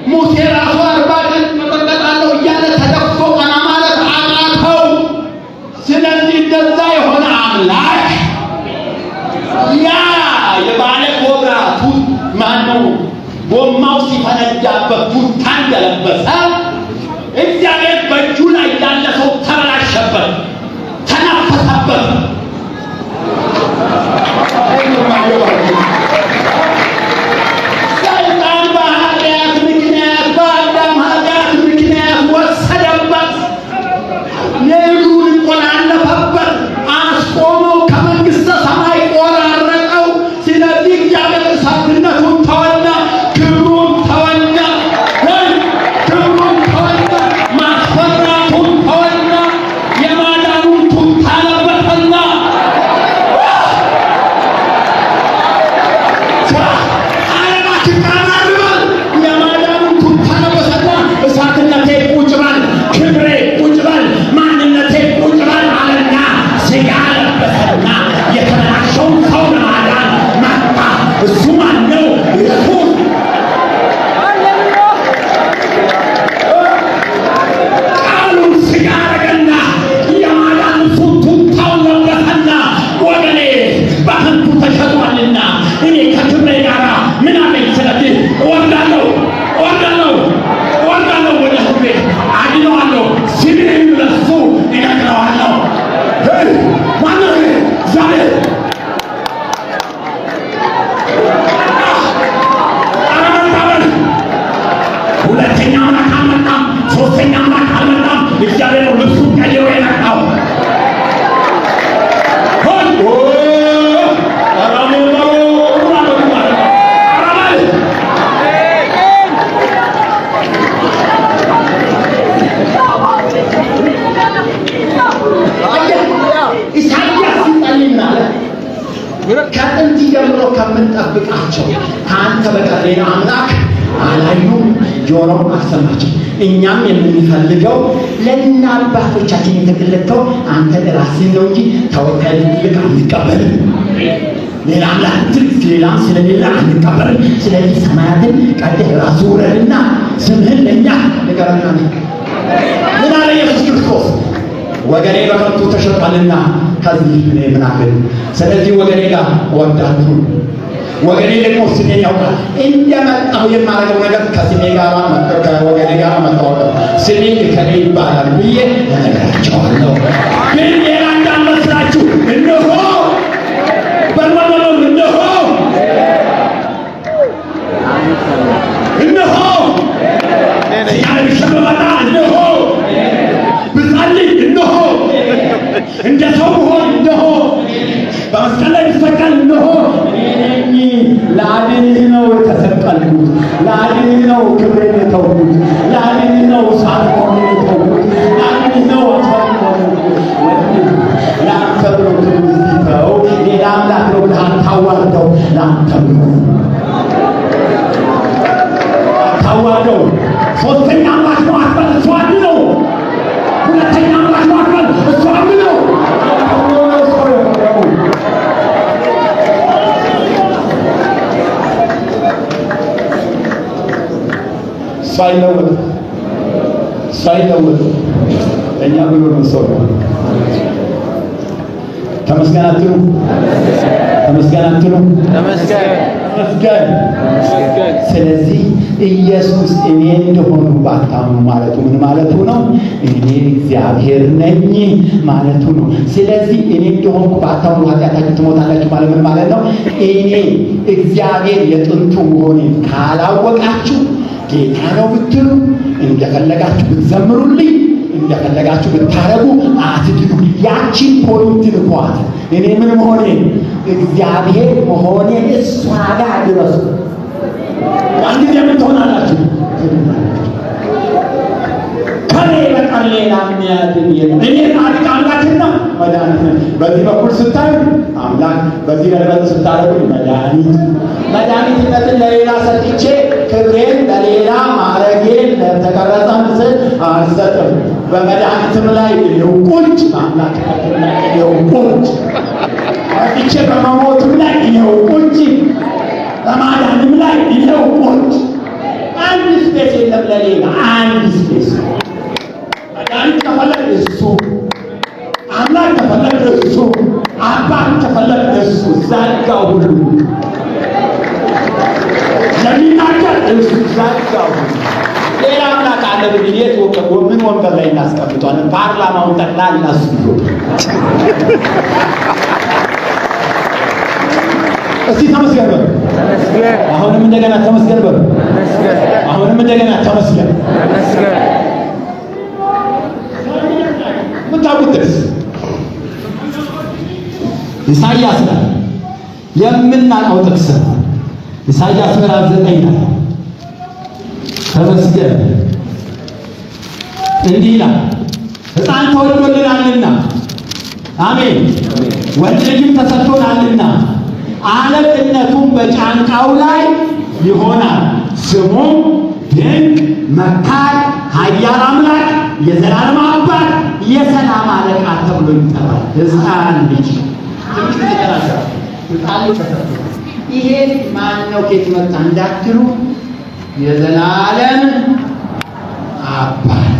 ሙሴ ራሱ 40 ቀን እጠብቃለሁ እያለ ተደፍቶ ቀና ማለት አቃተው። ስለዚህ እንደዛ የሆነ አምላክ ያ የባለ ኮብራ ቱት ማነው ጎማው ሲፈነዳበት ቱታ እንደለበሰ እግዚአብሔር በእጁ ላይ ያለ ሰው ተበላሸበት፣ ተናፈሰበት። ሰይጣን በኃጢአት ምክንያት በአዳም ኃጢአት ምክንያት ወሰደበት፣ የእግሩን እንቆላለፈበት፣ አስቆመው፣ ከመንግሥተ ሰማይ ቆራረጠው። ስለዚህ እግዚአብሔር እሳትነቱን ተወና፣ ክብሩን ተወና፣ ማስፈራቱን ተወና፣ የማዳኑን ቱታ ለበሰና የማዳኑን ቱታ ለበሰና እሳትነቴ ቁጭ በል፣ ክብሬ ቁጭ በል፣ ማንነቴ ቁጭ በል አለና ሥጋ ለበሰና የተበላሸውን ሰው ለማዳን መጣ። እሱ ማነው? ኢየሱስ። ቃሉን ሥጋ አደረገና የማዳን ቱታውን ለበሰና ወገኔ በከንቱ ተሸጧልና እኔ ከክብሬ ጋር ምን አለኝ? ስለዚህ እወርዳለሁ ወደ ሕዝቤ አድነዋለሁ፣ ስሜን ለእሱ እነግረዋለሁ። ማነው ዛሬ ሁለተኛ አምላክ አልመጣም፣ ሶስተኛ አምላክ አልመጣም። እግዚአብሔር ነው ልብሱን ቀይሮ የመጣው። ኢሳይያስ ሲጸልይናል ከጥንት ጀምሮ ከምንጠብቃቸው ከአንተ በቀር ሌላ አምላክ አላዩም፣ ጆሮም አልሰማችም። እኛም የምንፈልገው ለእኛ አባቶቻችን የተገለጠው አንተ ራስህን ነው እንጂ ተወካይ ልክ አንቀበልም። ሌላ አምላክ ሌላም ስለሌላ አንቀበልም። ስለዚህ ሰማያትን ቀደህ ራሱ ውረድና ስምህን ለእኛ ንገረና። ምን አለ ኢየሱስ ክርስቶስ? ወገኔ በከንቱ ተሸጧልና ከዚህ እኔ ምን አለኝ? ስለዚህ ወገኔ ጋር እወርዳለሁ። ወገኔ ደግሞ ስሜን ያውቃል። እንደመጣሁ የማደርገው ነገር ከስሜ ጋር ከወገኔ ጋር መታወቅ ስሜ ከኔ ይባላል ብዬ እነግራቸዋለሁ። ግን ሌላ እንዳልመስላችሁ እነሆ በልበለው እነሆ ያለ ቢሸበመጣ እነሆ ብጸልይ እነሆ እንደ ሰው ብሆን እነሆ በመስቀል ላይ ብሰቀል እነሆ እኔ ነኝ። ለአድንህ ነው የተሰቀልኩት፣ ለአድንህ ነው ክብሬን የተውኩት፣ ለአድንህ ነው ሳልሆን የተውኩት፣ ለአድንህ ነው ለአንተ ብሎ ክብር ሲተው ሌላ አምላክ ነው ብለህ አታዋርደው። ለአንተ ብሎ አታዋርደው። ሶስተኛ አምላክ ነው አትበል፣ እሱ አንድ ነው። ሁለተኛ አምላክ ነው አትበል፣ እሱ አንድ ነው። ሳይለወጥ እኛ ብሎ ነው ሰው። ተመስገን አትሉ? ተመስገን አትሉ? ተመስገን። ስለዚህ ኢየሱስ እኔ እንደሆኑ ባታምኑ ማለቱ ምን ማለቱ ነው? እኔ እግዚአብሔር ነኝ ማለቱ ነው። ስለዚህ እኔ እንደሆንኩ ባታምኑ ኃጢአታችሁ ትሞታላችሁ ማለት ምን ማለት ነው? እኔ እግዚአብሔር የጥንቱ መሆኔን ካላወቃችሁ ጌታ ነው ብትሉ፣ እንደፈለጋችሁ ብትዘምሩልኝ፣ እንደፈለጋችሁ ብታረጉ አትድኑ። ያቺን ፖይንት ልኳት እኔ ምን መሆኔን እግዚአብሔር መሆኔን እሷ ጋር ድረሱ። ያን ጊዜ ምን ትሆናላችሁ? ከኔ በቀር ሌላ የሚያድን የለም። እኔ ጻድቅ አምላክና መድኃኒት ነኝ። በዚህ በኩል ስታዩ አምላክ፣ በዚህ ለበት ስታረጉ መድኃኒትነትን ለሌላ ሰጥቼ ክብሬን ለሌላ ማዕረጌን ለተቀረጸ ምስል አልሰጥም። በመድኃኒትም ላይ ይኸው ቁጭ፣ በአምላክነትም ላይ ይኸው ቁጭ፣ መጥቼ በመሞትም ላይ ይኸው ቁጭ፣ በማዳንም ላይ ይኸው ቁጭ። አንድ ስፔስ የለም ለሌላ፣ አንድ ስፔስ። መድኃኒት ከፈለግ እሱ፣ አምላክ ከፈለግ እሱ፣ አባት ከፈለግ እሱ፣ ዘጋው ሁሉ የሚናገር እሱ ዘጋው። ሌላ አምላክ አለ ብዬ ምን ወንበር ላይ እናስቀምጧለን? ፓርላማውን ጠቅላላ እሱ ይዞ እስቲ ተመስገን በሉ። አሁንም እንደገና ተመስገን በሉ። አሁንም እንደገና ተመስገን። ምታውቁትስ ኢሳይያስ ላይ የምናውቀው ጥቅስ ኢሳይያስ ምዕራፍ 9 ላይ ተመስገን እንዲህ ይላል፣ ሕፃን ተወልዶልናልና፣ አሜን፣ ወንድ ልጅም ተሰጥቶናልና፣ አለቅነቱም በጫንቃው ላይ ይሆናል፣ ስሙም ድንቅ መካር፣ ኃያል አምላክ፣ የዘላለም አባት፣ የሰላም አለቃ ተብሎ ይጠራል። ሕፃን ልጅ ይሄ ማን ነው? ከየት መጣ እንዳትሉ፣ የዘላለም አባት፣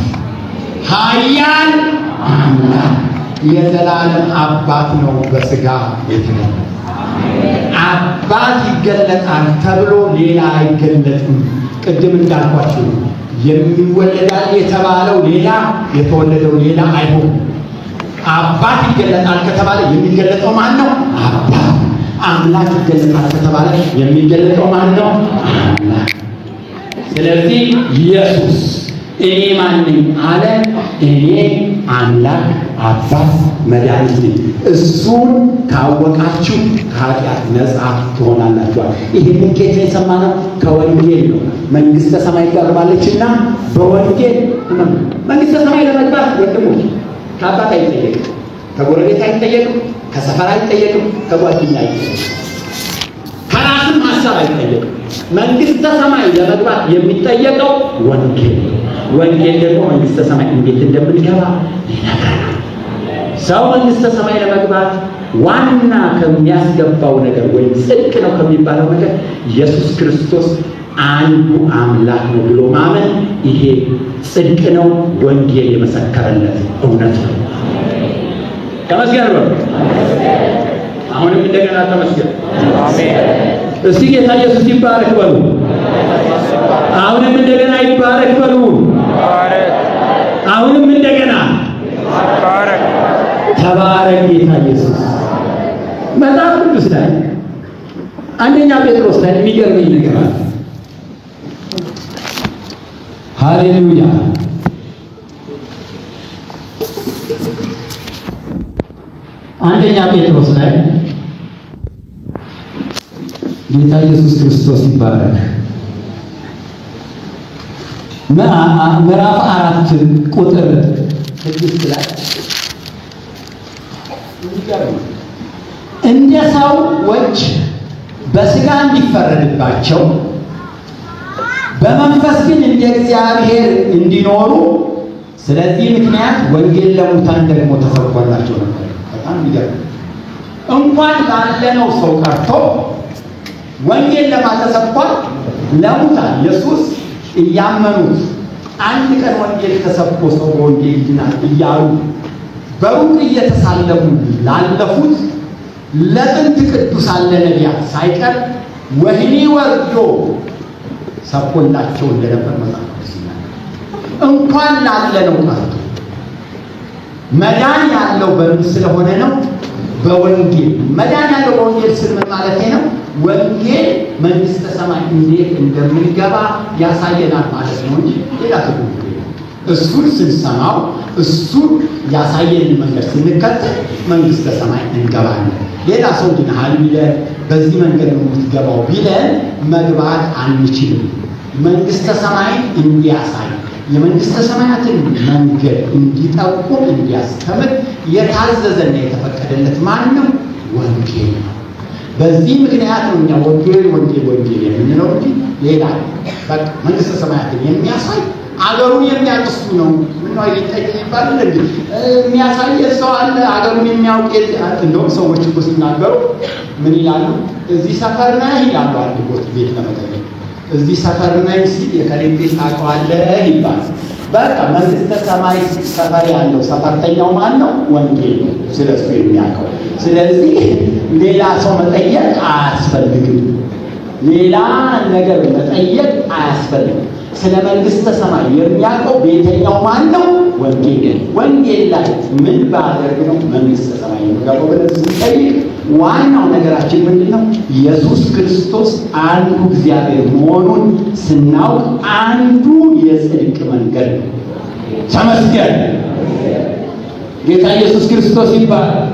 ኃያል አምላክ፣ የዘላለም አባት ነው። በስጋ የተገኘ አባት ይገለጣል ተብሎ ሌላ አይገለጥም። ቅድም እንዳልኳችሁ የሚወለዳል የተባለው ሌላ፣ የተወለደው ሌላ አይሆንም። አባት ይገለጣል ከተባለ የሚገለጠው ማን ነው? አባት። አምላክ ይገለጣል ከተባለ የሚገለጠው ማን ነው? አምላክ። ስለዚህ ኢየሱስ እኔ ማን ነኝ አለ? እኔ አምላክ፣ አባት፣ መድኃኒት ነኝ። እሱን ካወቃችሁ ከኃጢአት ነፃ ትሆናላችኋል። ይህንን ኬት ነው የሰማነው? ከወንጌል ነው። መንግሥተ ሰማይ ቀርባለችና በወንጌል መንግሥተ ሰማይ ለመግባት ወንድሞች ከአባት አይጠየቅም፣ ከጎረቤት አይጠየቅም፣ ከሰፈር አይጠየቅም፣ ከጓደኛ አይጠየቅም፣ ከራስም ሀሳብ አይጠየቅም። መንግሥተ ሰማይ ለመግባት የሚጠየቀው ወንጌል ነው። ወንጌል ደግሞ መንግሥተ ሰማይ እንዴት እንደምንገባ ይነግረናል። ሰው መንግሥተ ሰማይ ለመግባት ዋና ከሚያስገባው ነገር ወይም ጽድቅ ነው ከሚባለው ነገር ኢየሱስ ክርስቶስ አንዱ አምላክ ነው ብሎ ማመን፣ ይሄ ጽድቅ ነው። ወንጌል የመሰከረለት እውነት ነው። ተመስገን በሉ። አሁንም እንደገና ተመስገን። አሜን። እስቲ ጌታ ኢየሱስ ይባረክ በሉ። አሁንም እንደገና ይባረክ በሉ። አሁንም እንደገና ይባረክ። ተባረክ ጌታ ኢየሱስ። መጽሐፍ ቅዱስ ላይ አንደኛ ጴጥሮስ ላይ የሚገርመኝ ነገር አለ። ሃሌሉያ አንደኛ ጴጥሮስ ላይ ጌታ ኢየሱስ ክርስቶስ ይባላል። ምዕራፍ 4 ቁጥር 6 ላይ እንደ ሰዎች በሥጋ እንዲፈረድባቸው በመንፈስ ግን እንደ እግዚአብሔር እንዲኖሩ ስለዚህ ምክንያት ወንጌል ለሙታን ደግሞ ተሰብኮላቸው ነበር። በጣም ይገርም። እንኳን ላለነው ሰው ቀርቶ ወንጌል ለማተሰብኳል ለሙታን ኢየሱስ እያመኑት አንድ ቀን ወንጌል ተሰብኮ ሰው በወንጌል ይድናል እያሉ በሩቅ እየተሳለሙ ላለፉት ለጥንት ቅዱሳን ለነቢያት ሳይቀር ወህኒ ወርዶ ሰብኮላቸው እንደነበር መጽሐፍ ቅዱስ ይናገራል። እንኳን ላለነው ቀርቶ መዳን ያለው በምን ስለሆነ ነው? በወንጌል መዳን ያለው በወንጌል ስል ምን ማለት ነው? ወንጌል መንግሥተ ሰማይ እንዴት እንደምንገባ ያሳየናል ማለት ነው እንጂ ሌላ ትርጉም የለውም። እሱን ስንሰማው እሱ ያሳየንን መንገድ ስንከተል መንግሥተ ሰማይ እንገባለን። ሌላ ሰው ድነሃል ቢለን በዚህ መንገድ ነው የምትገባው ቢለን መግባት አንችልም። መንግሥተ ሰማይ እንዲያሳይ የመንግሥተ ሰማያትን መንገድ እንዲጠቁም እንዲያስተምር የታዘዘና የተፈቀደለት ማን ነው? ወንጌል ነው። በዚህ ምክንያት ነው እኛ ወንጌል ወንጌል ወንጌል የምንለው እንጂ ሌላ በቃ መንግሥተ ሰማያትን የሚያሳይ አገሩን የሚያቅሱ ነው። ምነው አይጠይቅ ይባላል እንዴ? የሚያሳየ ሰው አለ አገሩን የሚያውቅ። እንደውም ሰዎች እኮ ሲናገሩ ምን ይላሉ? እዚህ ሰፈር ነህ ይላሉ። አንድ ቤት ለመጠየቅ እዚህ ሰፈር ነኝ ሲል የከሌን ቤት ታውቀዋለህ ይባላል። በቃ መንግሥተ ሰማይ ሰፈር ያለው ሰፈርተኛው ማን ነው? ወንጌል ነው ስለሱ የሚያውቀው። ስለዚህ ሌላ ሰው መጠየቅ አያስፈልግም። ሌላ ነገር መጠየቅ አያስፈልግም። ስለ መንግሥተ ሰማይ የሚያውቀው ቤተኛው ማን ነው? ወንጌል። ወንጌል ላይ ምን ባደርግ ነው መንግሥተ ሰማይ የሚገባው ብለን ስንጠይቅ ዋናው ነገራችን ምንድን ነው? ኢየሱስ ክርስቶስ አንዱ እግዚአብሔር መሆኑን ስናውቅ አንዱ የጽድቅ መንገድ ነው። ተመስገን። ጌታ ኢየሱስ ክርስቶስ ይባላል።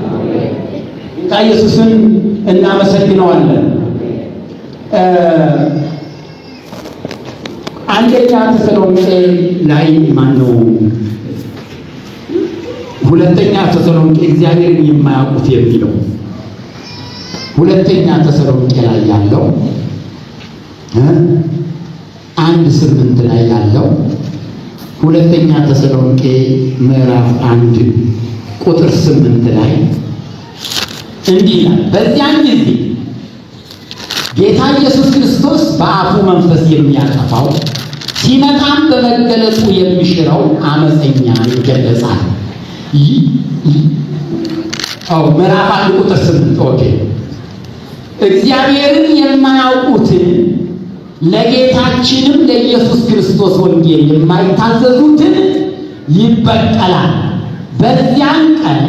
ጌታ ኢየሱስን እናመሰግነዋለን። አንደኛ ተሰሎንቄ ላይ ማነው? ሁለተኛ ተሰሎንቄ እግዚአብሔርን የማያውቁት የሚለው ሁለተኛ ተሰሎንቄ ላይ ያለው 1:8 ላይ ያለው ሁለተኛ ተሰሎንቄ ምዕራፍ 1 ቁጥር 8 ላይ እንዲህ ይላል። በዚያን ጊዜ ጌታ ኢየሱስ ክርስቶስ በአፉ መንፈስ የሚያጠፋው ሲመጣም በመገለጹ የሚሽረው አመፀኛ ይገለጻል። ምዕራፍ 1 ቁጥር 8 ኦኬ። እግዚአብሔርን የማያውቁትን ለጌታችንም ለኢየሱስ ክርስቶስ ወንጌል የማይታዘዙትን ይበቀላል። በዚያን ቀን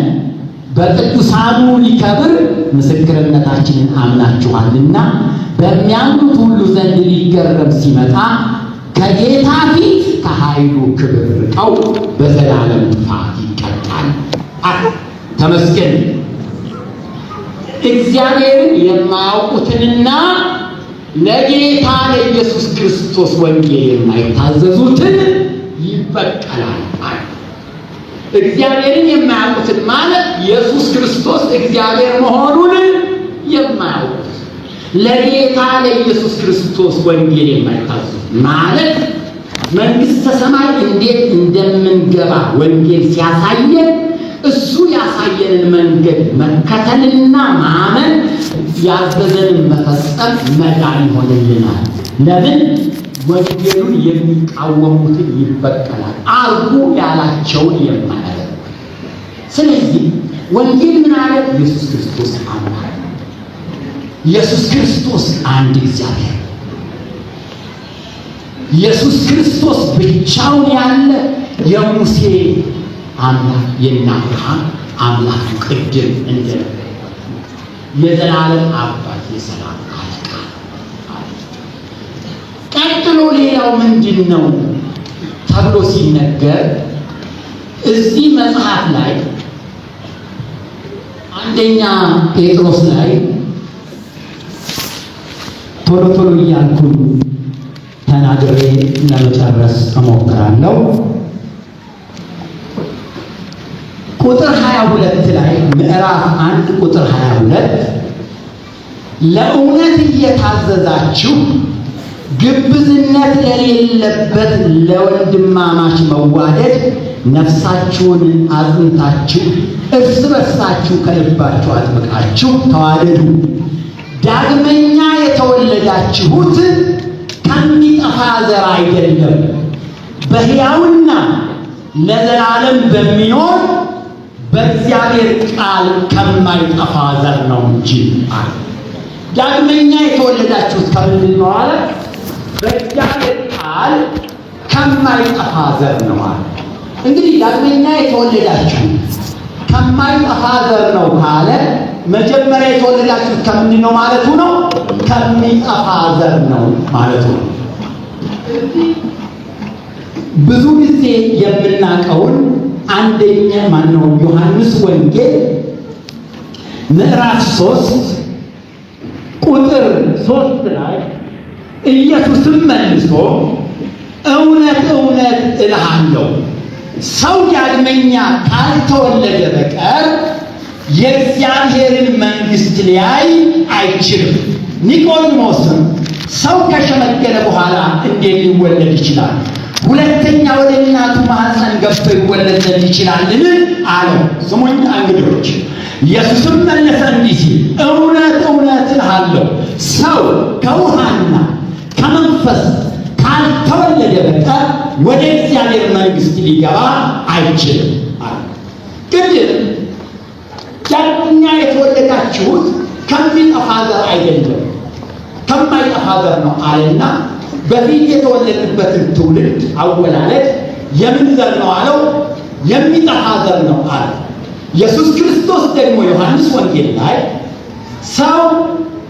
በቅዱሳኑ ሊከብር ምስክርነታችንን አምናችኋልና በሚያምኑት ሁሉ ዘንድ ሊገረም ሲመጣ ከጌታ ፊት ከኃይሉ ክብር ርቀው በዘላለም ጥፋት ይቀጣል። ተመስገን። እግዚአብሔርን የማያውቁትንና ለጌታ ለኢየሱስ ክርስቶስ ወንጌል የማይታዘዙትን ይበቀላል። እግዚአብሔርን የማያውቁትን ማለት ኢየሱስ ክርስቶስ እግዚአብሔር መሆኑን የማያውቁት ለጌታ ለኢየሱስ ክርስቶስ ወንጌል የማይታዘዙ ማለት መንግሥተ ሰማይ እንዴት እንደምንገባ ወንጌል ሲያሳየን እሱ ያሳየንን መንገድ መከተልና ማመን ያዘዘንን መፈጸም መዳን ይሆንልናል። ለምን? ወንጌሉን የሚቃወሙትን ይበቀላል፣ አርጉ ያላቸውን የማያደርግ። ስለዚህ ወንጌል ምን አለ? ኢየሱስ ክርስቶስ አምላክ፣ ኢየሱስ ክርስቶስ አንድ እግዚአብሔር፣ ኢየሱስ ክርስቶስ ብቻውን ያለ የሙሴ አምላክ የአብርሃም አምላክ ቅድም እንደነበረ የዘላለም አባት የሰላም አለቃ። ቀጥሎ ሌላው ምንድን ነው ተብሎ ሲነገር እዚህ መጽሐፍ ላይ አንደኛ ጴጥሮስ ላይ ቶሎ ቶሎ እያልኩኝ ተናግሬ ለመጨረስ እሞክራለሁ። ቁጥር 22 ላይ ምዕራፍ 1 ቁጥር 22 ለእውነት እየታዘዛችሁ ግብዝነት ለሌለበት ለወንድማማች መዋደድ ነፍሳችሁን አጽንታችሁ እርስ በርሳችሁ ከልባችሁ አጥብቃችሁ ተዋደዱ። ዳግመኛ የተወለዳችሁት ከሚጠፋ ዘር አይደለም፣ በሕያውና ለዘላለም በሚኖር በእግዚአብሔር ቃል ከማይጠፋ ዘር ነው እንጂ አለ። ዳግመኛ የተወለዳችሁት ከምንድን ነው አለ? በእግዚአብሔር ቃል ከማይጠፋ ዘር ነው አለ። እንግዲህ ዳግመኛ የተወለዳችሁት ከማይጠፋ ዘር ነው ካለ መጀመሪያ የተወለዳችሁት ከምንድን ነው ማለቱ ነው? ከሚጠፋ ዘር ነው ማለቱ ነው። ብዙ ጊዜ የምናውቀውን አንደኛ ዮሐንስ ወንጌል ምዕራፍ 3 ቁጥር 3 ላይ ኢየሱስም መልሶ እውነት እውነት እልሃለሁ ሰው ዳግመኛ ካልተወለደ በቀር የእግዚአብሔርን መንግሥት ሊያይ አይችልም። ኒቆዲሞስም ሰው ከሸመገለ በኋላ እንዴት ሊወለድ ይችላል? ሁለተኛ ወደ እናቱ ማኅፀን ገብቶ ይወለድ ዘንድ ይችላልን? አለው። ስሙኝ እንግዶች። ኢየሱስም መለሰ እንዲህ ሲል እውነት እውነት እልሃለሁ ሰው ከውሃና ከመንፈስ ካልተወለደ በቀር ወደ እግዚአብሔር መንግሥት ሊገባ አይችልም አለ። ቅድም ዳግመኛ የተወለዳችሁት ከሚጠፋ ዘር አይደለም ከማይጠፋ ዘር ነው አለና በፊት የተወለድንበትን ትውልድ አወላለድ የምን ዘር ነው አለው? የሚጠፋ ዘር ነው አለ። ኢየሱስ ክርስቶስ ደግሞ ዮሐንስ ወንጌል ላይ ሰው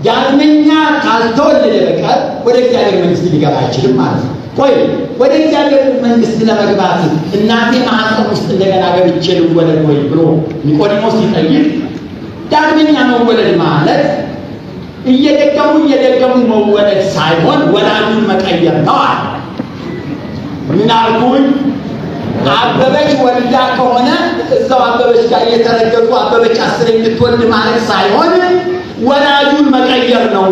ዳግመኛ ካልተወለደ በቀር ወደ እግዚአብሔር መንግሥት ሊገባ አይችልም ማለት ነው። ቆይ ወደ እግዚአብሔር መንግሥት ለመግባት እናቴ ማኅፀን ውስጥ እንደገና ገብቼ ልወለድ ወይ ብሎ ኒቆዲሞስ ሲጠይቅ ዳግመኛ መወለድ ማለት እየደገሙ መወለድ ሳይሆን ወላጁን መቀየር ነው አለ። ምን አልኩኝ? አበበች ወልዳ ከሆነ እዛው አበበች ጋር እየተረገጡ አበበች 10 እንድትወልድ ማለት ሳይሆን ወላጁን መቀየር ነው።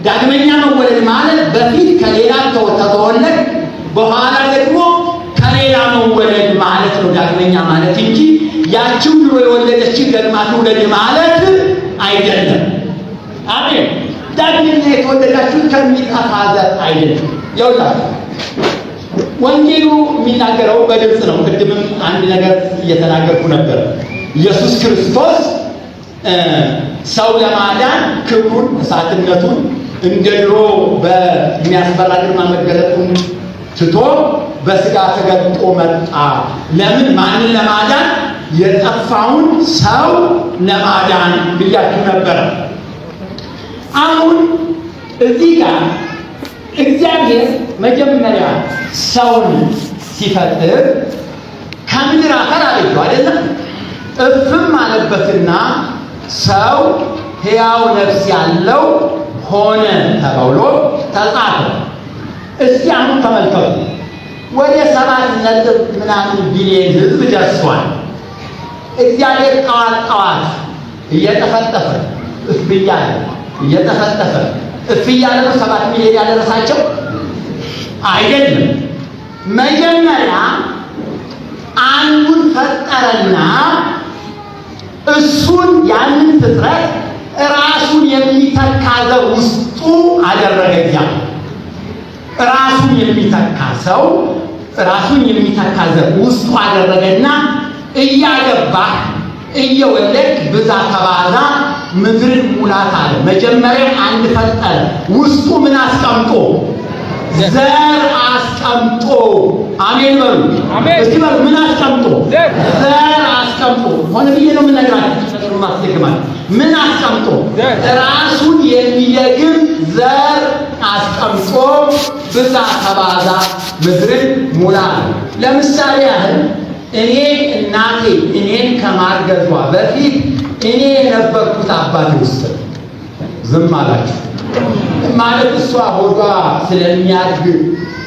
ዳግመኛ መወለድ ማለት በፊት ከሌላ ተወለድ በኋላ ደግሞ ከሌላ መወለድ ማለት ነው ዳግመኛ ማለት እንጂ ያቺው ድሮ የወለደችን ደግማ ትውለድ ማለት አይደለም። አሜን። ዳግመኛ የተወለዳችሁት ከሚጠፋ ዘር አይደለም። ይኸውላችሁ ወንጌሉ የሚናገረው በግልጽ ነው። ቅድምም አንድ ነገር እየተናገርኩ ነበር። ኢየሱስ ክርስቶስ ሰው ለማዳን ክብሩን እሳትነቱን እንደ ድሮ በሚያስፈራ ግርማ መገለጡን ትቶ በሥጋ ተገልጦ መጣ። ለምን? ማንን ለማዳን? የጠፋውን ሰው ለማዳን ብያችሁ ነበር። አሁን እዚህ ጋር እግዚአብሔር መጀመሪያ ሰውን ሲፈጥር ከምድር አፈር አለችው አይደለም? እፍም አለበትና ሰው ሕያው ነፍስ ያለው ሆነ ተብሎ ተጻፈ። እስቲ አሁን ተመልከቱ። ወደ 7.ምናምን ቢሊዮን ሕዝብ ደርሷል። እግዚአብሔር ጠዋት እየጠፈጠፈ እፍ እያለ እየጠፈጠፈ እፍ እያለ ነው 7 ሚሊዮን ያደረሳቸው አይደለም። መጀመሪያ አንዱን ፈጠረና እሱን ያንን ፍጥረት ራሱን የሚተካ ዘር ውስጡ አደረገ። ራሱን የሚተካ ሰው ራሱን የሚተካ ዘር ውስጡ አደረገና እያገባ እየወለድ ብዛ ተባዛ ምድርን ሙላት አለ። መጀመሪያ አንድ ፈጠረ። ውስጡ ምን አስቀምጦ? ዘር አስቀምጦ። አሜን በሉ። እስቲ በሉ ምን አስቀምጦ? ዘር አስቀምጦ። ሆነ ብዬ ነው የምነግራችሁ። ተቀሩ ማስደግማል። ምን አስቀምጦ? ራሱን የሚደግም ዘር አስቀምጦ ብዛ ተባዛ ምድርን ሙላ። ለምሳሌ ያህል እኔ እናቴ እኔን ከማርገዟ በፊት እኔ የነበርኩት አባቴ ውስጥ ዝም አላችሁ ማለት እሷ ሆዷ ስለሚያድግ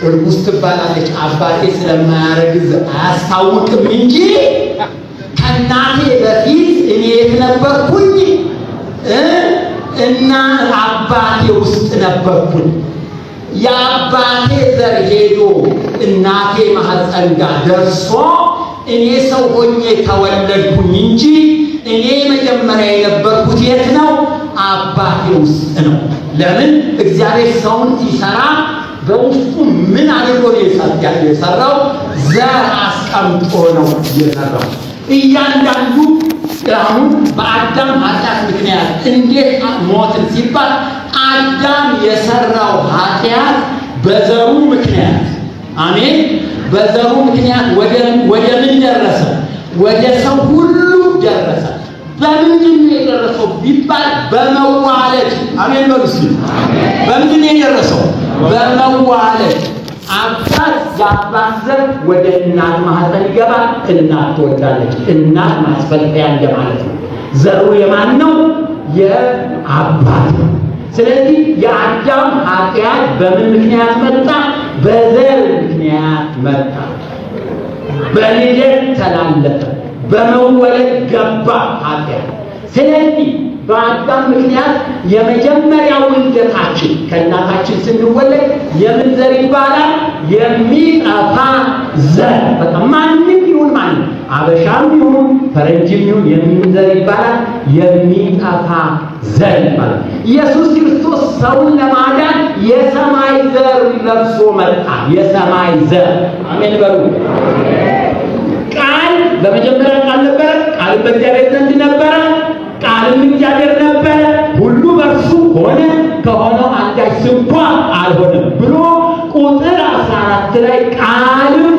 እርጉዝ ትባላለች። አባቴ ስለማያረግዝ አያስታውቅም እንጂ ከእናቴ በፊት እኔ የት ነበርኩኝ? እና አባቴ ውስጥ ነበርኩኝ። የአባቴ ዘር ሄዶ እናቴ ማህፀን ጋር ደርሶ እኔ ሰው ሆኜ ተወለድኩኝ እንጂ እኔ መጀመሪያ የነበርኩት የት ነው? አባቴ ውስጥ ነው። ለምን? እግዚአብሔር ሰውን ሲሰራ በውስጡ ምን አድርጎ ነው የሰራው? ዘር አስቀምጦ ነው የሰራው። እያንዳንዱ አሁን በአዳም ኃጢአት ምክንያት እንዴት ሞትን ሲባል አዳም የሰራው ኃጢአት በዘሩ ምክንያት አሜን፣ በዘሩ ምክንያት ወደ ምን ደረሰ? ወደ ሰው ሁሉ ደረሰ። በምንድን ነው የደረሰው ቢባል በመዋለድ አሜን በሉ እስኪ። በምንድን ነው የደረሰው? በመዋለድ። አባት የአባት ዘር ወደ እናት ማህፀን ይገባል፣ እናት ትወልዳለች። እናት ማስፈልፈያ እንደማለት ነው። ዘሩ የማን ነው? የአባት ነው። ስለዚህ የአዳም ኃጢአት በምን ምክንያት መጣ? በዘር ምክንያት መጣ። በልደት ተላለፈ፣ በመወለድ ገባ ኃጢአት። ስለዚህ በአዳም ምክንያት የመጀመሪያው ውልደታችን ከእናታችን ስንወለድ የምን ዘር ይባላል? የሚጠፋ ዘር። በቃ ማንም ይሁን ማንም፣ አበሻም ይሁን ፈረንጅም ይሁን የምን ዘር ይባላል? የሚጠፋ ዘር ይባላል። ኢየሱስ ክርስቶስ ሰውን ለማዳን የሰማይ ዘር ለብሶ መጣ። የሰማይ ዘር አሜን በሉ። ቃል በመጀመሪያ ቃል ነበረ፣ ቃል በእግዚአብሔር ዘንድ ነበረ፣ ቃልም እግዚአብሔር ነበረ፣ ሁሉ በእርሱ ሆነ፣ ከሆነው አንዳች ስንኳ አልሆነም ብሎ ቁጥር 14 ላይ ቃልም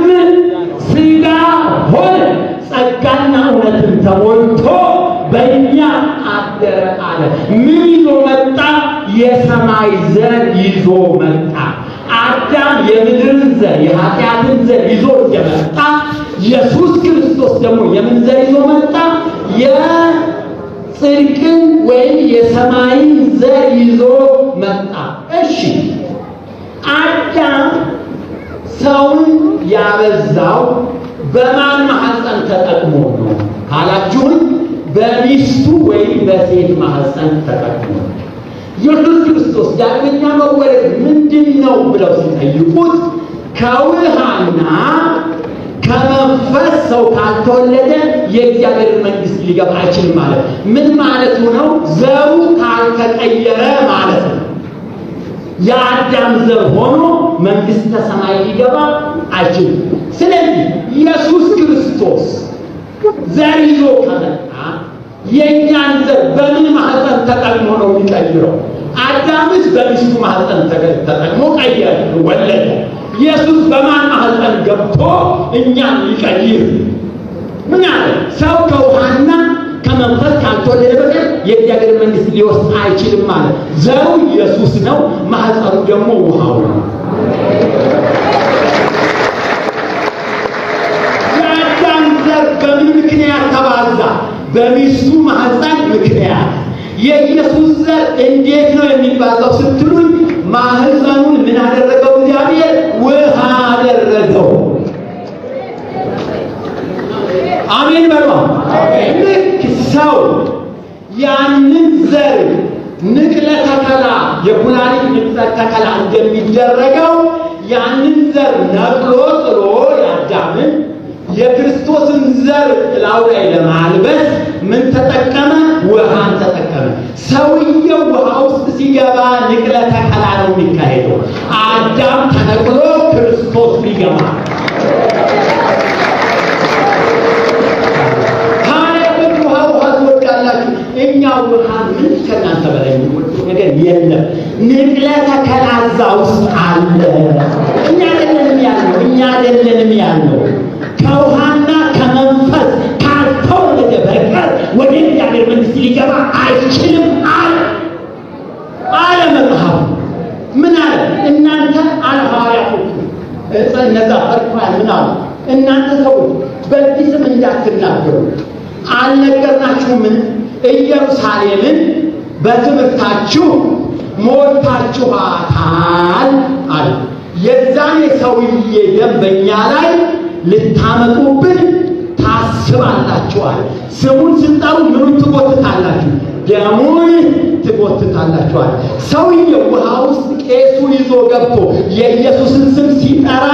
ሥጋ ሆነ ጸጋና እውነትን ተሞልቶ በእኛ አደረ አለ። ምን ይዞ መጣ? የሰማይ ዘር ይዞ መጣ። አዳም የምድርን ዘር የኃጢአትን ዘር ይዞ እንደመጣ ኢየሱስ ክርስቶስ ደግሞ የምን ዘር ይዞ መጣ? የጽድቅን ወይም የሰማይን ዘር ይዞ መጣ። እሺ አዳም ሰውን ያበዛው በማን ማህፀን ተጠቅሞ ነው ካላችሁን፣ በሚስቱ ወይም በሴት ማህፀን ተጠቅሞ ነው። ኢየሱስ ክርስቶስ ዳግመኛ መወለድ ምንድን ነው ብለው ሲጠይቁት ከውሃና ከመንፈስ ሰው ካልተወለደ የእግዚአብሔር መንግሥት ሊገባ አይችልም ማለት ምን ማለቱ ነው? ዘሩ ካልተቀየረ ማለት ነው። የአዳም ዘር ሆኖ መንግሥተ ሰማይ ሊገባ አይችልም። ስለዚህ ኢየሱስ ክርስቶስ ዘር ይዞ ከመጣ የእኛን ዘር በምን ማህፀን ተጠቅሞ ነው የሚቀይረው? አዳምስ በሚስቱ ማህፀን ተጠቅሞ ቀየረ፣ ወለደ። ኢየሱስ በማን ማህፀን ገብቶ እኛን ሊቀይር? ምን አለ? ሰው ከውሃና ከመንፈስ ካልተወለደ በቀር የእግዚአብሔር መንግሥት ሊወርስ አይችልም ማለት። ዘሩ ኢየሱስ ነው፣ ማህፀኑ ደግሞ ውሃው ነው። የአዳም ዘር በምን ምክንያት ተባዛ? በሚስቱ ማህፀን ምክንያት። የኢየሱስ ዘር እንዴት ነው የሚባዛው ስትሉኝ፣ ማህፀኑን ምን አደረገው? እግዚአብሔር ውሃ አደረገው። አሜን በሉ። ልክ ሰው ያንን ዘር ንቅለ ተከላ የኩላሊት ንቅለ ተከላ እንደሚደረገው ያንን ዘር ነቅሎ ጥሎ ያዳምን የክርስቶስን ዘር ጥላው ላይ ለማልበስ ምን ተጠቀመ? ውሃን ተጠቀመ። ሰውየው ውሃ ውስጥ ሲገባ ንቅለ ተከላ ነው የሚካሄደው። አዳም ተነቅሎ ክርስቶስ ሊገባ እኛ ውሃ ምን ከእናንተ በላይ የሚወደው ነገር የለም። ንቅለ ተከላ እዛ ውስጥ አለ። እኛ አይደለንም ያልነው ከውሃና ከመንፈስ ካልተወለደ በቀር ወደ እግዚአብሔር መንግሥት ሊገባ አይችልም አለ መጽሐፉ። ምን አለ? እናንተ ሐዋርያቶቹ እነዛ ፈሪሳውያን ምን አሉ? እናንተ ሰዎች በዚህ ስም እንዳትናገሩ አልነገርናችሁምን? ኢየሩሳሌምን በትምህርታችሁ ሞልታችኋታል አለ። የዛን የሰውዬ ደም በእኛ ላይ ልታመጡብን ታስባላችኋል። ስሙን ስንጠሩ ምኑን ትጎትታላችሁ? ደሙን ትጎትታላችኋል። ሰውዬው ውሃ ውስጥ ቄሱን ይዞ ገብቶ የኢየሱስን ስም ሲጠራ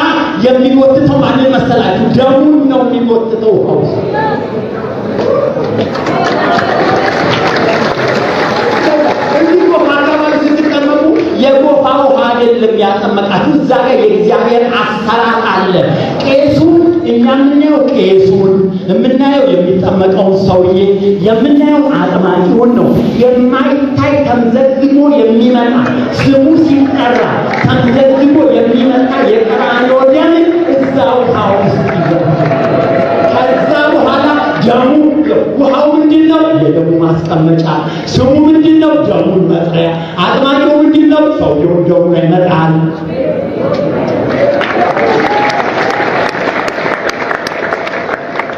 የሚጎትተው ማንን መሰላችሁ? ደሙን ነው የሚጎትተው ውሃ ውስጥ። የጎፋ ውሃ አይደለም ያጠመቃችሁ። እዛ ጋር የእግዚአብሔር አሰራር አለ። ቄሱን እኛ የምናየው ቄሱን የምናየው የሚጠመቀውን ሰውዬ የምናየው አጥማቂውን ነው። የማይታይ ተምዘግቦ የሚመጣ ስሙ ሲጠራ ተምዘግቦ የሚመጣ የቀራንዮ ደም እዛ ውሃ ውስጥ ይገባል። ከዛ በኋላ ደሙ ውሃው ምንድነው? የደሙ ማስቀመጫ። ስሙ ምንድነው? ደሙን መጥሪያ። አጥማቂው ምንድነው? ሰውየው ደሙ ላይ ይመጣል።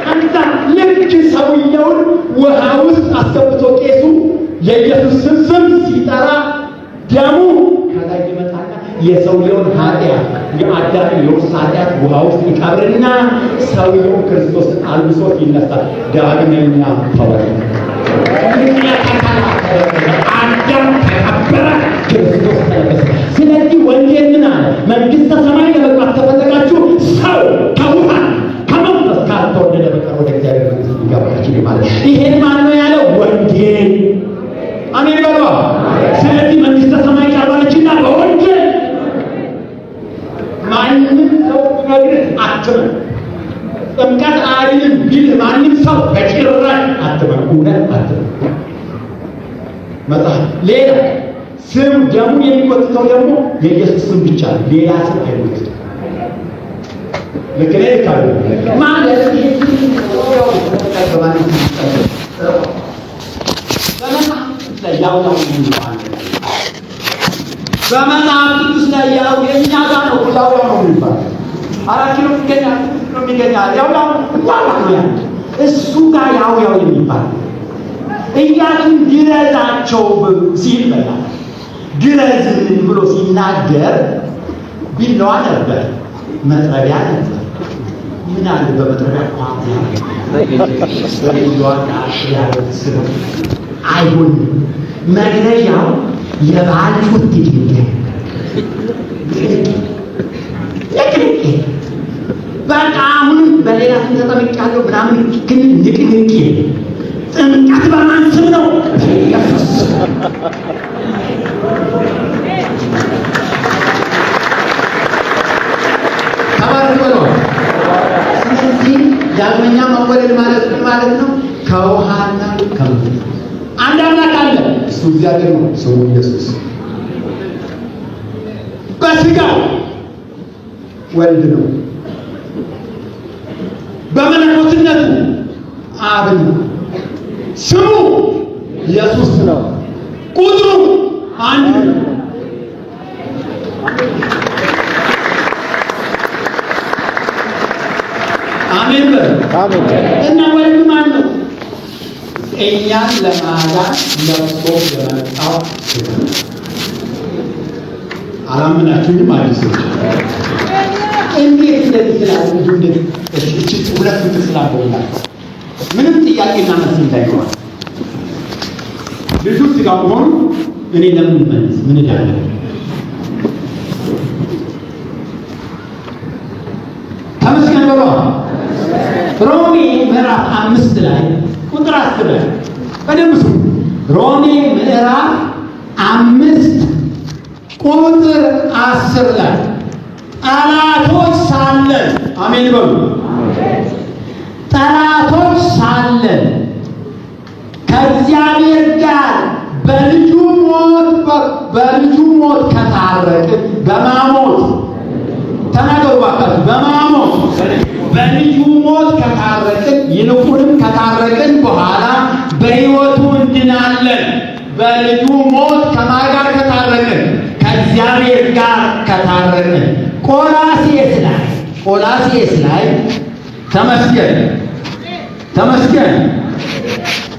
አንተ ልክ ሰውየውን ውሃ ውስጥ አስገብቶ ቄሱ የኢየሱስ ስም ሲጠራ ደሙ ከላይ ይመጣና የሰውየውን ኃጢአት የአዳም የውስጥ ኃጢአት ውሃ ውስጥ ይቀብርና ሰውየው ክርስቶስን አልብሶት ይነሳል። ዳግመኛ ተወለደ። አዳም ተቀበረ፣ ክርስቶስ ተለበሰ። ስለዚህ ወንጌል ምን አለ? መንግሥተ ሰማይ ለመግባት ተፈለጋችሁ ሰው ከውሃ ከመንፈስ ካልተወለደ በቀር ወደ እግዚአብሔር መንግሥት ሊገባ አይችልም ማለት። ይሄን ማን ነው ያለው? ወንጌል። አሜን በሉ። ስለዚህ መንግሥተ ሰማይ ቀርባለችና በወንጌል ማንም ሰው ነገር አትመን። ጥምቀት አይልም ቢል ማንም ሰው በጭራሽ አትመን። እውነት አትመን። መጽሐፍ ሌላ ስም ደሙ የሚጎትተው ደግሞ የኢየሱስ ስም ብቻ ነው። ሌላ ስም አይጎትተው። ልክ ነኝ ካሉ ማለት በመጽሐፍ ቅዱስ ላይ ያው የእኛ ጋር ነው ያው ነው የሚባለው። 4 ኪሎ ይገኛል ነው የሚገኛል ያው ነው እሱ ጋር ያው የሚባል ኢያሱን ግረዛቸው ሲል በላል ግረዝ ብሎ ሲናገር ቢላዋ ነበር፣ መጥረቢያ ነበር። ምን አለ በመጥረቢያ ቋንቋ አይሆንም። መግረዣው የባህል ፉት ድንጋይ በቃ አሁን በሌላ ስም ተጠምቄያለሁ ምናምን ግን ንቅንቅ ጥምቀት በማን ስም ነው? ተባረክ በለው። ስለዚህ ዳግመኛ መወለድ ማለት ምን ማለት ነው? ከውሃና ከመንፈስ አንድ አምላክ አለ። እሱ እግዚአብሔር ነው፣ ስሙ ኢየሱስ። በስጋው ወልድ ነው፣ በመለኮትነቱ አብ ነው። ስሙ ኢየሱስ ነው። ቁጥሩ አንድ ነው። አሜን በል። እና ወልድ ማን ነው? እኛን ለማዳን ለብሶ የመጣው አላምናችሁኝም? አዲሶች እንዴት እንደዚህ ስላሉ እንደዚህ እቺ ሁለት ምትል ስላቦላል ምንም ጥያቄና መልስ እንዳይኖር ልጁ ስጋ ሆኖ እኔ ለምን መልስ ምን ይላል? ተመስገን በሏ። ሮሜ ምዕራፍ 5 ላይ ቁጥር 10 ላይ በደንብ ስሙ። ሮሜ ምዕራፍ 5 ቁጥር 10 ላይ ጠላቶች ሳለን፣ አሜን በሉ። ጠላቶች ሳለን ከእግዚአብሔር ጋር በልጁ ሞት ከታረቅን፣ በማሞት ተናገሩ ባካችሁ፣ በማሞት በልጁ ሞት ከታረቅን፣ ይልቁንም ከታረቅን በኋላ በሕይወቱ እንድናለን። በልጁ ሞት ከማን ጋር ከታረቅን? ከእግዚአብሔር ጋር ከታረቅን። ቆላስይስ ላይ ተመስገን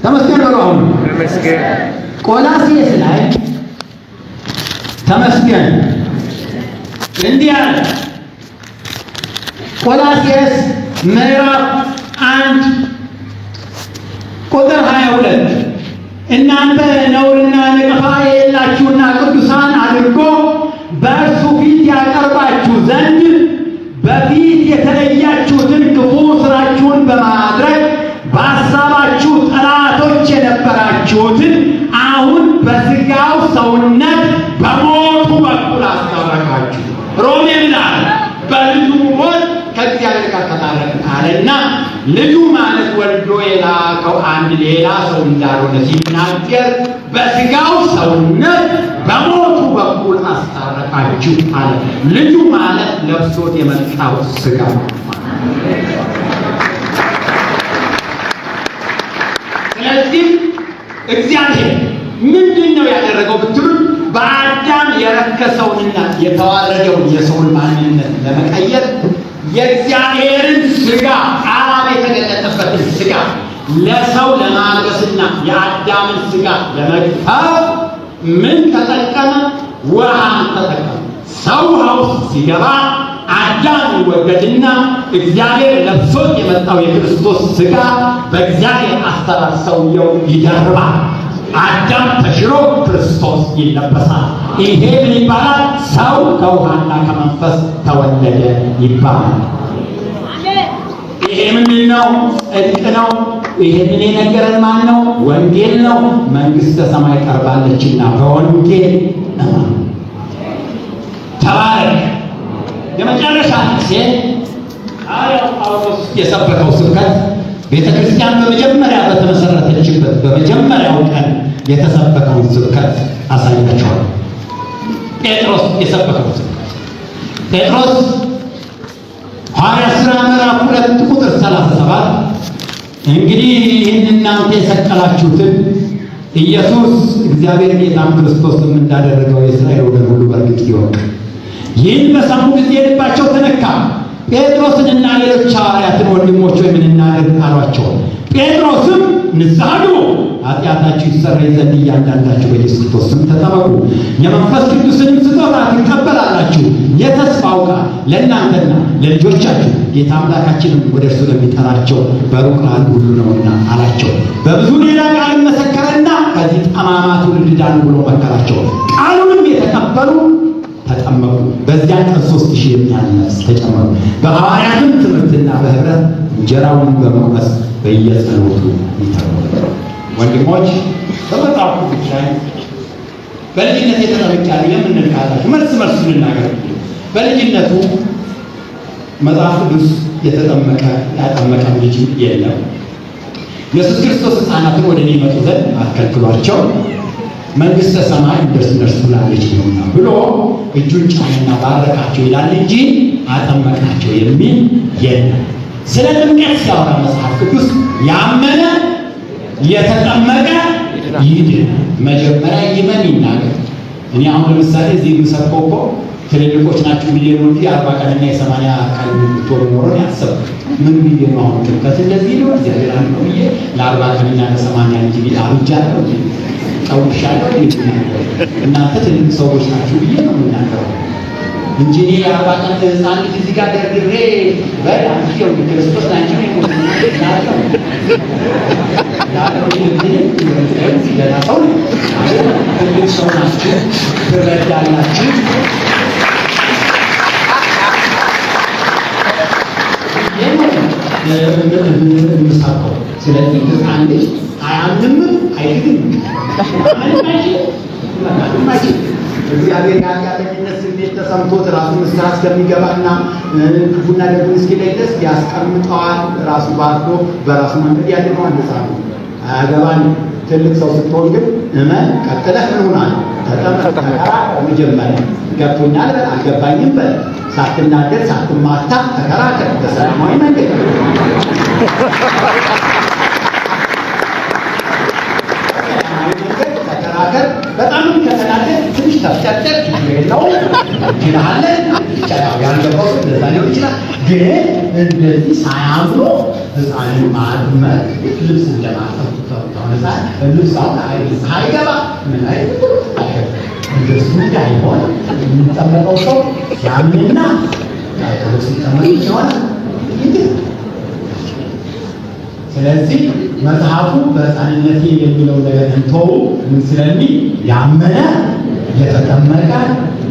ተመስገን በሉ። አሁን ተመስገን ቆላስይስ ላይ ተመስገን እንዲህ አለ። ቆላስይስ ምዕራፍ 1 ቁጥር 22 እናንተ ነውርና ነቀፋ የሌላችሁና ቅዱሳን አድርጎ በእርሱ ፊት ያቀርባችሁ ዘንድ በፊት የተለያችሁትን ክፉ ስራችሁን በማድረግ በሐሳባችሁ ጠላቶች የነበራችሁትን አሁን በሥጋው ሰውነት በሞቱ በኩል አስታረቃችሁ። ሮሜ ይላል በልጁ ሞት ከእግዚአብሔር ጋር ተጣረቅን አለና ልጁ ማለት ወልዶ የላከው አንድ ሌላ ሰው እንዳልሆነ ሲናገር በሥጋው ሰውነት በሞቱ በኩል አስታረቃችሁ አለ። ልጁ ማለት ለብሶት የመጣው ሥጋ ነው። ስለዚህ እግዚአብሔር ምንድን ነው ያደረገው ብትሉ በአዳም የረከሰውንና የተዋረደውን የሰውን ማንነት ለመቀየር የእግዚአብሔርን ሥጋ አብ የተገለጠበትን ሥጋ ለሰው ለማልበስና የአዳምን ሥጋ ለመግፈፍ ምን ተጠቀመ? ውሃን ተጠቀመ። ሰው ውሃ ውስጥ ሲገባ አዳም ይወገድና እግዚአብሔር ለብሶት የመጣው የክርስቶስ ሥጋ በእግዚአብሔር አሰራር ሰውየው ይደርባል። አዳም ተሽሮ ክርስቶስ ይለበሳል። ይሄ ምን ይባላል? ሰው ከውሃና ከመንፈስ ተወለደ ይባላል። ይሄ ምንድን ነው? ጽድቅ ነው። ይሄንን የነገረን ማን ነው? ወንጌል ነው። መንግሥተ ሰማይ ቀርባለችና በወንጌል ተባረክ። የመጨረሻ ጊዜ ሐዋርያው ጳውሎስ የሰበከው ስብከት ቤተ ክርስቲያን በመጀመሪያ በተመሰረተችበት በመጀመሪያው ቀን የተሰበከውን ስብከት አሳያቸዋል። ጴጥሮስ የሰበከው ስብከት ጴጥሮስ ሐዋርያት ሥራ ምዕራፍ 2 ቁጥር 37 እንግዲህ ይህን እናንተ የሰቀላችሁትን ኢየሱስ እግዚአብሔር ጌታም ክርስቶስም እንዳደረገው የእስራኤል ወገን ሁሉ በእርግጥ ይወቅ። ይህን በሰሙ ጊዜ ልባቸው ተነካ። ጴጥሮስንና ሌሎች ሐዋርያትን ወንድሞች ሆይ ምን እናድርግ አሏቸው። ጴጥሮስም ንስሐ ግቡ፣ ኃጢአታችሁ ይሰረይ ዘንድ እያንዳንዳችሁ በኢየሱስ ክርስቶስ ስም ተጠመቁ፣ የመንፈስ ቅዱስንም ስጦታ ትቀበላላችሁ፣ የተስፋው ቃል ለእናንተና ለልጆቻችሁ ጌታ አምላካችንም ወደ እርሱ ለሚጠራቸው በሩቅ ላሉ ሁሉ ነውና አላቸው። በብዙ ሌላ ቃል መሰከረና ከዚህ ጠማማ ትውልድ ዳኑ ብሎ መከራቸው። ቃሉንም የተቀበሉ ተጠመቁ። በዚያን ቀን 3000 የሚያህል ነፍስ ተጨመሩ። በሐዋርያትም ትምህርትና በኅብረት እንጀራውን በመቁረስ በየጸሎቱ ይተጉ። ወንድሞች በመጽሐፍ ቅዱስ ላይ በልጅነት የተጠመቃል የምንል ካላችሁ መልስ እንናገር። በልጅነቱ መጽሐፍ ቅዱስ ያጠመቀ ልጅ የለም። ኢየሱስ ክርስቶስ ሕፃናትን ወደ እኔ ይመጡ ዘንድ አትከልክሏቸው፣ መንግሥተ ሰማይ እንደርሱ ላለች ነውና ብሎ እጁን ጫነና ባረካቸው ይላል እንጂ አጠመቃቸው የሚል የለም። ስለ ጥምቀት ሲያወራ መጽሐፍ ቅዱስ ያመነ የተጠመቀ ይድን። መጀመሪያ ይመን ይናገር። እኔ አሁን ለምሳሌ እዚህ የምሰብከው እኮ ትልልቆች ናችሁ ብዬ ነው እንጂ 40 ቀንና የ80 ቀን ብትሆን ኖሮን ያሰብ ምን ብዬ ነው አሁን ጥምቀት እንደዚህ ነው እግዚአብሔር አንድ ነው ብዬ ለ40 ቀንና ለ80 ልጅ ቢል አብጃለሁ ቀውሻለሁ እናንተ ትልቅ ሰዎች ናችሁ ብዬ ነው የምናገረው እንጂ እኔ የ40 ቀን ሕፃን ልጅ እዚህ ጋር ደርድሬ በል አንቺ ያው ክርስቶስ ናቸው ገና ሰው ትልቅ ሰው ናችሁ ትረዳላችሁ። የምሳቀው ስለዚህ ሕፃን ልጅ አያምንም አይግድም እግዚአብሔር የኃጢአተኝነት ስሜት ተሰምቶት ራሱን ንስሐ እስከሚገባና ክፉና ደጉን እስኪለይ ድረስ ያስቀምጠዋል። ራሱ ባርኮ በራሱ መንገድ ያድነዋል። ሕፃኑ አያገባን። ትልቅ ሰው ስትሆን ግን እመን፣ ቀጥለህ ምን ሆናል? ተጠመቅ። መጀመሪያ ገብቶኛል በል፣ አልገባኝም በል፣ ሳትናደድ ሳትማታ ተከራከር በሰላማዊ መንገድ። ተከራከር። በጣም ከተናደድ ትንሽ ተፍጨርጨር ነው ይችላል። ያለፈው እንደዛ ሊሆን ይችላል። ግን እንደዚህ ሳያምኑ ሕፃንን ማጥመቅ ልብስ እንደማጠብ ተሆነሳ ልብስ አሁን ሳይገባ ምን እንደሱ እንዳይሆን የሚጠመቀው ሰው ያምንና ልብስ ሲጠመቅ ይሆናል። ስለዚህ መጽሐፉ በሕፃንነቴ የሚለው ነገር እንተው ምን ስለሚል ያመነ የተጠመቀ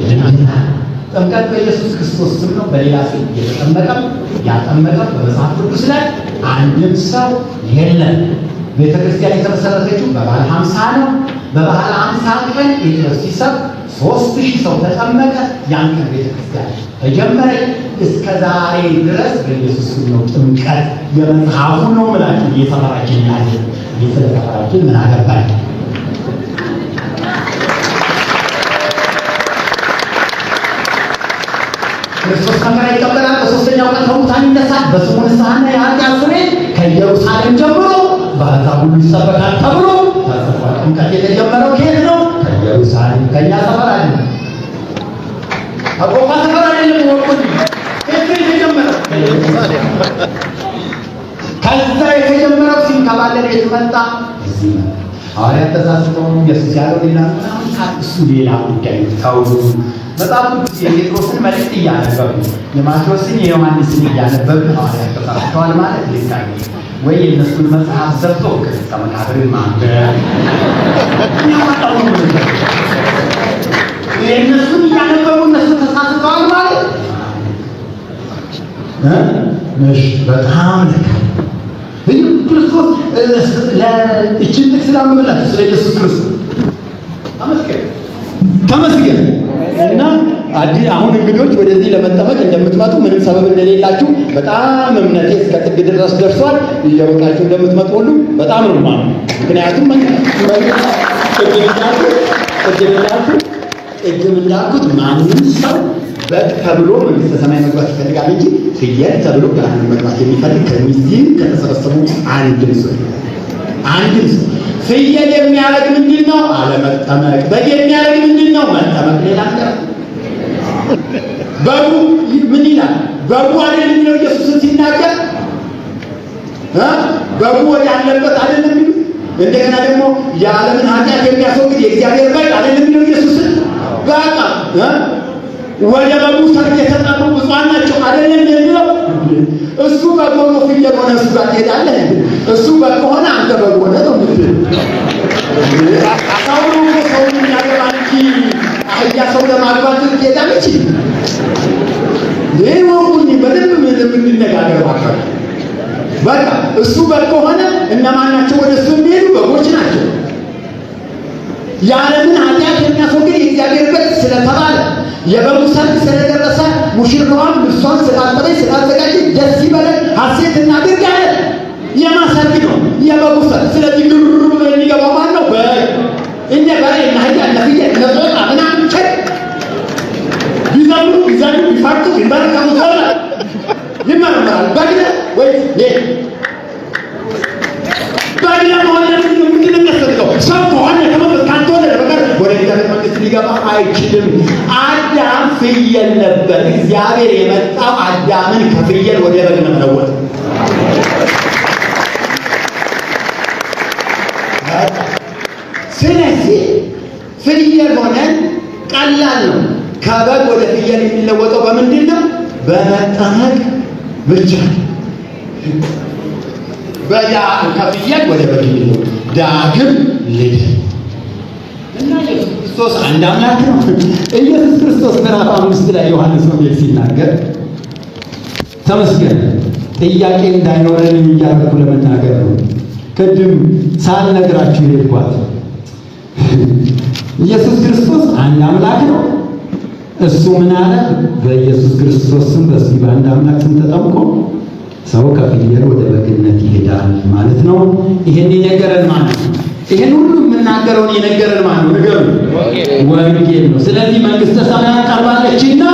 ይድናል። ጥምቀት በኢየሱስ ክርስቶስ ስም ነው። በሌላ ስም የተጠመቀም ያጠመቀም በመጽሐፍ ቅዱስ ላይ አንድም ሰው የለም። ቤተ ክርስቲያን የተመሰረተችው በበዓለ ሀምሳ ነው። በበዓለ ሀምሳ ቀን ጴጥሮስ ሲሰብክ 3000 ሰው ተጠመቀ። ያን ቀን ቤተ ክርስቲያን ተጀመረች። እስከ ዛሬ ድረስ በኢየሱስ ስም ነው ጥምቀት የመጽሐፉ ነው ብላችሁ እየተማራችን ያለ እየተማራችን ምን አገባኝ? ክርስቶስ መከራ ይቀበላል፣ በሶስተኛው ቀን ከሙታን ይነሳል፣ በስሙ ንስሐና የኃጢአት ስርየት ከኢየሩሳሌም ጀምሮ በአሕዛብ ሁሉ ይሰበካል ተብሎ ተጽፏል። ጥምቀት የተጀመረው ከየት ነው? ከኢየሩሳሌም። ከእኛ ሰፈር አይደለም፣ ከቆቃ ሰፈር አይደለም። ወቁት ከየት የተጀመረው? ከዛ የተጀመረው ሲንከባለል የት መጣ? እዚህ መጣ። ሐዋርያት ተሳስተው ኢየሱስ ያለው ሌላ ነው፣ እሱ ሌላ ጉዳይ ተው። መጽሐፍ ቅዱስ የጴጥሮስን መልእክት እያነበቡ የማቴዎስን የዮሐንስን እያነበቡ ሐዋርያት ተሳስተዋል ማለት ልክ አይደለም። ወይ የእነሱን መጽሐፍ ዘግቶ ከዕፀ መቃብርን ማንበብ ያመጣው ነው። የእነሱን እያነበቡ እነሱ ተሳስተዋል ማለት እሺ፣ በጣም ልክ ክርስቶስ ለእችን ጥቅስ ላምብላችሁ ስለ ኢየሱስ ክርስቶስ ተመስገን እና አሁን እንግዶች ወደዚህ ለመጠመቅ እንደምትመጡ ምንም ሰበብ እንደሌላችሁ በጣም እምነቴ እስከ ጥግ ድረስ ደርሷል። እየወጣችሁ እንደምትመጡ ሁሉ በጣም ነው ማለት። ምክንያቱም ቅድም እንዳልኩት ማንም ሰው በግ ተብሎ መንግሥተ ሰማይ መግባት ይፈልጋል እንጂ ፍየል ተብሎ ገሃነም መግባት የሚፈልግ ከእነዚህ ከተሰበሰቡ አንድም ሰው ፍየል የሚያደርግ ምንድን ነው? አለመጠመቅ። በግ የሚያደርግ ምንድን ነው? መጠመቅ። ሌላ ነገር በጉ ምን ይላል? በጉ አይደለም የሚለው ኢየሱስን ሲናገር በጉ ወደ ያለበት አይደለም የሚለው። እንደገና ደግሞ የዓለምን ኃጢአት የሚያስወግድ የእግዚአብሔር በግ አይደለም የሚለው ኢየሱስን። በቃ ወደ በጉ ሰርግ የተጠሩ ብፁዓን ናቸው አይደለም የሚለው። እሱ በግ ሆኖ ፍየል ሆነ እሱ ጋር ትሄዳለህ? እሱ በግ ሆነ አንተ በግ ሆነ ነው የምትል። ሰው የሚያገባ እንጂ አህያ ሰው ለማግባት ትሄዳለች? ይህ ወቁኝ በደንብ የምንነጋገር ባካል። በቃ እሱ በግ ከሆነ እነማን ናቸው ወደ እሱ የሚሄዱ? በጎች ናቸው። የዓለምን ኃጢአት የሚያስወግድ የእግዚአብሔር በግ ስለተባለ የበጉ ሰርግ ስለደረሰ ሙሽራዋን ልብሷን ስላጠበች ስላዘጋጀች ደስ ይበለን ሐሴት እናድርግ አለ። የማሰርግ ነው የበጉ ሰርግ። ስለዚህ ግሩ ብሎ የሚገባው ማን ነው? እንደ በሬ እና አህያ እና ፍየል እና ጦጣ ምናምን ቸር ቢዘምሩ ቢዘምሩ ቢፋቱ ቢንበረከኩ ተብሎ ይመረመራል። በግነ ወይ በግነ መሆን ምንድን ነው የሚያስፈልገው? ሰው ከሆነ ከመበት ካልተወለደ በቀር ወደ እግዚአብሔር መንግሥት ሊገባ አይችልም። አዳም ፍየል ነበር። እግዚአብሔር የመጣው አዳምን ከፍየል ወደ በግ መለወጥ። ስለዚህ ፍየል ሆነን ቀላል ነው። ከበግ ወደ ፍየል የሚለወጠው በምንድን ነው? በመጠመቅ ብቻ። ከፍየል ወደ በግ የሚለወጥ ዳግም ልደት እና ኢየሱስ ክርስቶስ አንድ አምላክ ነው። ኢየሱስ ክርስቶስ ምዕራፍ 5 ላይ ዮሐንስ ወንጌል ሲናገር ተመስገን ጥያቄ እንዳይኖረን እያደረኩ ለመናገር ነው። ቅድም ሳልነግራችሁ ሄድኳት። ኢየሱስ ክርስቶስ አንድ አምላክ ነው። እሱ ምን አለ? በኢየሱስ ክርስቶስ ስም በዚህ በአንድ አምላክ ስም ተጠምቆ ሰው ከፍየል ወደ በግነት ይሄዳል ማለት ነው። ይሄን የነገረን ማለት ነው። ይሄን ሁሉ የምናገረውን የነገረን ማለት ነው። ነገሩ ወንጌል ነው። ስለዚህ መንግሥተ ሰማያት ቀርባለችና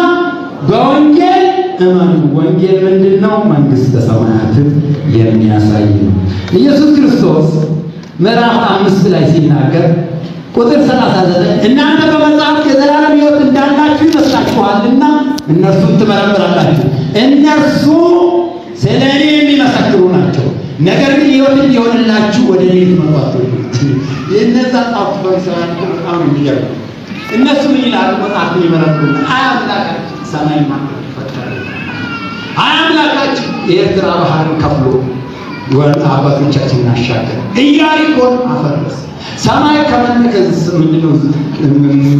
በወንጌል እመኑ። ወንጌል ምንድን ነው? መንግሥተ ሰማያትን የሚያሳይ ነው። ኢየሱስ ክርስቶስ ምዕራፍ 5 ላይ ሲናገር ቁጥር 39 እናንተ በመጽሐፍ የዘላለም ሕይወት እንዳላችሁ ይመስላችኋልና እነርሱን ትመረምራላችሁ፣ እነርሱ ስለ እኔ የሚመሰክሩ የሚያስቸግሩ ናቸው። ነገር ግን ሕይወት እንዲሆንላችሁ ወደ እኔ ትመጡ። የእነዛ ጣፉ ፈሪሳውያን በጣም የሚገርም እነሱ ምን ይላሉ? መጽሐፍን ይመረምሩ። አምላካችን ሰማይና ምድር ፈጠረ። አምላካችን የኤርትራ ባህርን ከፍሎ ወደ አባቶቻችንን አሻገረ። ኢያሪኮን አፈረሰ። ሰማይ ከመነከስ ምንድነው?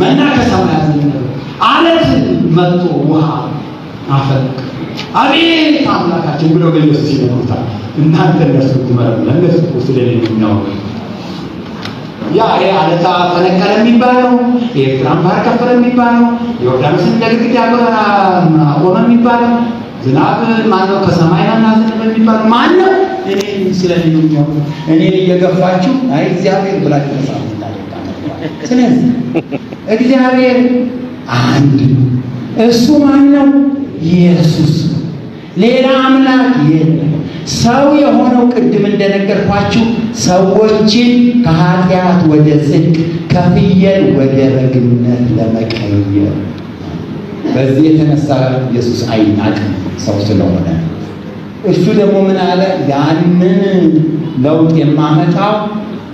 መና ከሰማይ አዘነበ። አለት መጥቶ ውሃ አፈለቀ። አቤት አምላካችን ብለው ለኢየሱስ ይነግሩታል። እናንተ እነሱ ትመረምሩ ለእነሱ ስለሌለ ነው። ያ አለታ ፈነቀለ የሚባለው የኤርትራን ባህር ከፈለ የሚባለው ዮርዳኖስን እንደ ግድግዳ አቆመ የሚባለው ዝናብ ማነው ከሰማይ ናዝነበ የሚባለው ማነው? እኔ ስለሌለ ነው። እኔ እየገፋችሁ አይ እግዚአብሔር ብላችሁ ተሳሙ ታደርጋላችሁ። ስለዚህ እግዚአብሔር አንድ እሱ ማነው? ኢየሱስ። ሌላ አምላክ የለም። ሰው የሆነው ቅድም እንደነገርኳችሁ ሰዎችን ከኃጢአት ወደ ጽድቅ ከፍየል ወደ በግነት ለመቀየር። በዚህ የተነሳ ኢየሱስ አይናቅም ሰው ስለሆነ። እሱ ደግሞ ምን አለ? ያንን ለውጥ የማመጣው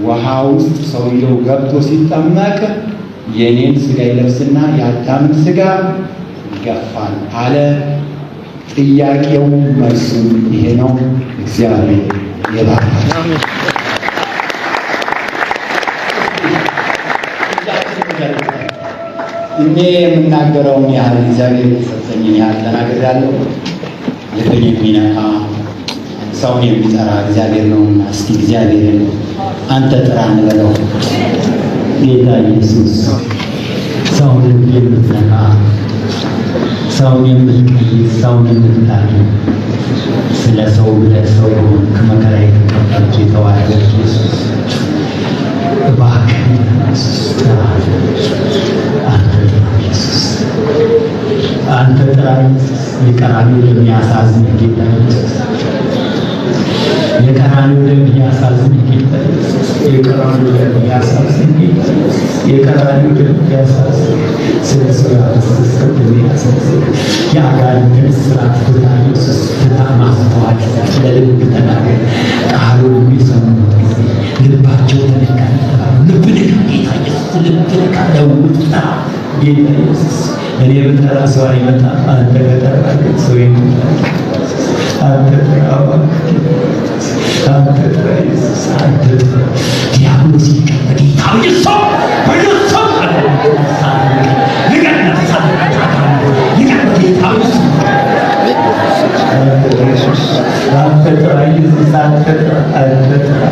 ውሃ ውስጥ ሰውየው ገብቶ ሲጠመቅ የኔን ሥጋ ይለብስና የአዳምን ሥጋ ይገፋል አለ። ጥያቄው መልሱ ይሄ ነው። እግዚአብሔር ይባርካችሁ። እኔ የምናገረውን ያህል እግዚአብሔር የሰጠኝን ያህል ተናግሬያለሁ። ልብን የሚነካ ሰውን የሚጠራ እግዚአብሔር ነውና እስቲ እግዚአብሔርን አንተ ጥራ እንበለው። ጌታ ኢየሱስ ሰውን የምትነካ ሰውን የምትቀይስ ሰውን የምትታደግ ስለ ሰው ብለህ ሰው የሆንክ መከራ የተቀበልክ የተዋረድክ ኢየሱስ እባክህ አንተ ጥራ። የቀራንዮ የሚያሳዝን ጌታ የቀራንዮ የሚያሳዝን ጌታ የቀራንዮ የሚያሳዝን ጌታ የቀራንዮ የሚያሳዝን ስለ ሰው ያፈሰስከው የሚያሳዝን የአጋንንትን ስራት ፍታ ኢየሱስ ፍታ። ማስተዋል ለልብ ተናገር። ቃሉን የሚሰሙት ጊዜ ልባቸው ተነካ። ልብ ንካ ጌታ ኢየሱስ ልብ ንካ። ለውጥ ጌታ ኢየሱስ እኔ ብጠራ ሰው አይመጣም። አንተ ከጠራ ሰው ይመጣል። አንተ ጥራ አንተ ጥራ ኢየሱስ አንተ ጥራ። ዲያብሎስ ይቀበል ጌታ ኢየሱስ በኢየሱስ አንተ ጥራ ኢየሱስ አንተ ጥራ አንተ ጥራ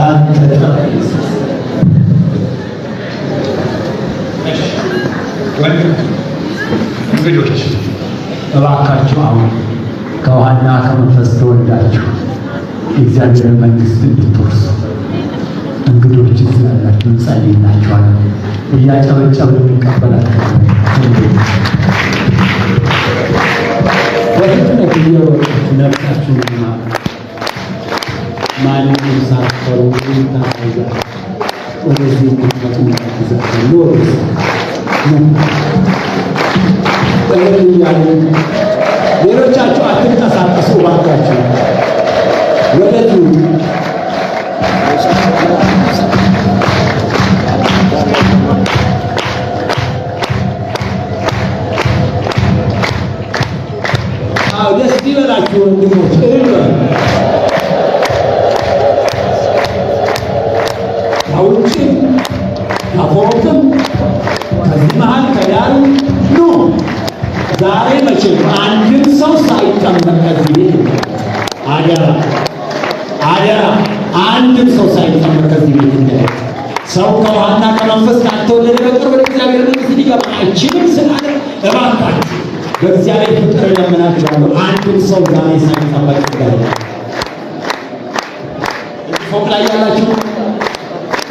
አንተ ጥራ ኢየሱስ። እንግዶች እባካችሁ አሁን ከውሃና ከመንፈስ ተወልዳችሁ የእግዚአብሔርን መንግሥት እንድትወርሱ እንግዶች ስላላችሁ እንጸልይላችኋለን። እያጨበጨብን እንቀበላችኋለን። በፍጥነት ነፍሳችሁ ማንም ሳትፈሩ ታይዛ ወደዚህ እንድትመጡ ታግዛችሁ ሌሎቻችሁ አትንቀሳቀሱ እባካችሁ ወደዚህ ደስ ይበላችሁ ወንድሞች። ከውጭም ከፎቅም ከዚህ መሀል ከዳሩ ኑ። ዛሬ መቼም አንድም ሰው ሳይጠመቅ ከዚህ ቤት አደራ አደራ፣ አንድም ሰው ሳይጠመቅ ከዚህ ቤት እንዳይ። ሰው ከውሃና ከመንፈስ ካልተወለደ በቀር ወደ እግዚአብሔር መንግሥት ሊገባ አይችልም ስላለ እባካችሁ በእግዚአብሔር ፍቅር እለምናችኋለሁ፣ አንድም ሰው ዛሬ ሳይጠመቅ ይገባል። ፎቅ ላይ ያላችሁ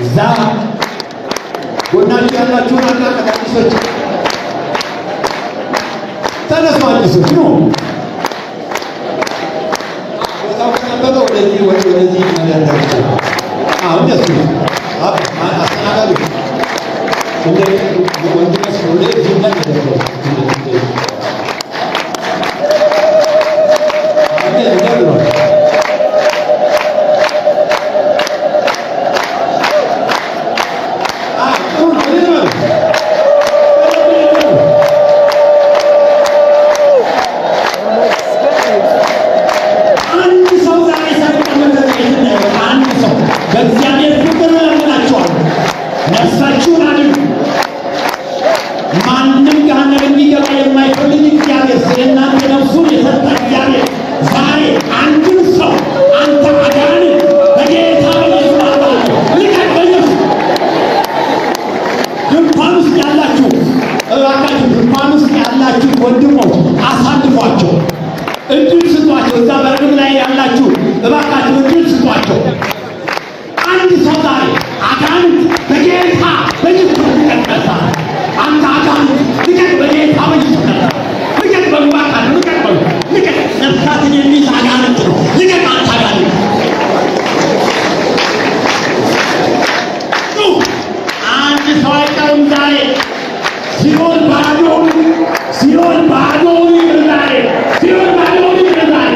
እዛ ጎናችሁ ያላችሁን አቃቀዳቂሶች ተነሱ፣ አዲሶች ነው ቦታው ከነበረ ወደዚህ መለንደር አሁን ደሱ አስተናጋጆች ወንድነስ ወደ ዙና ተደረገ እባካቸው አንድ ሰው ዛሬ አጋንንት በጌታ በኢየሱስ ይቀጣ። አንተ አጋንንት ልቀቅ፣ በጌታ በኢየሱስ ይቀጣ። ልቀቅ በእባክህ ልቀቅ፣ ልቀቅ። ነፍሳትን የሚይዝ አጋንንት ነው። ልቀቅ አንተ አጋንንት። አንድ ሰው አይቀርም ዛሬ ሲኦል ባዶውን ይቅር ዛሬ ሲኦል ባዶውን ይቅር ዛሬ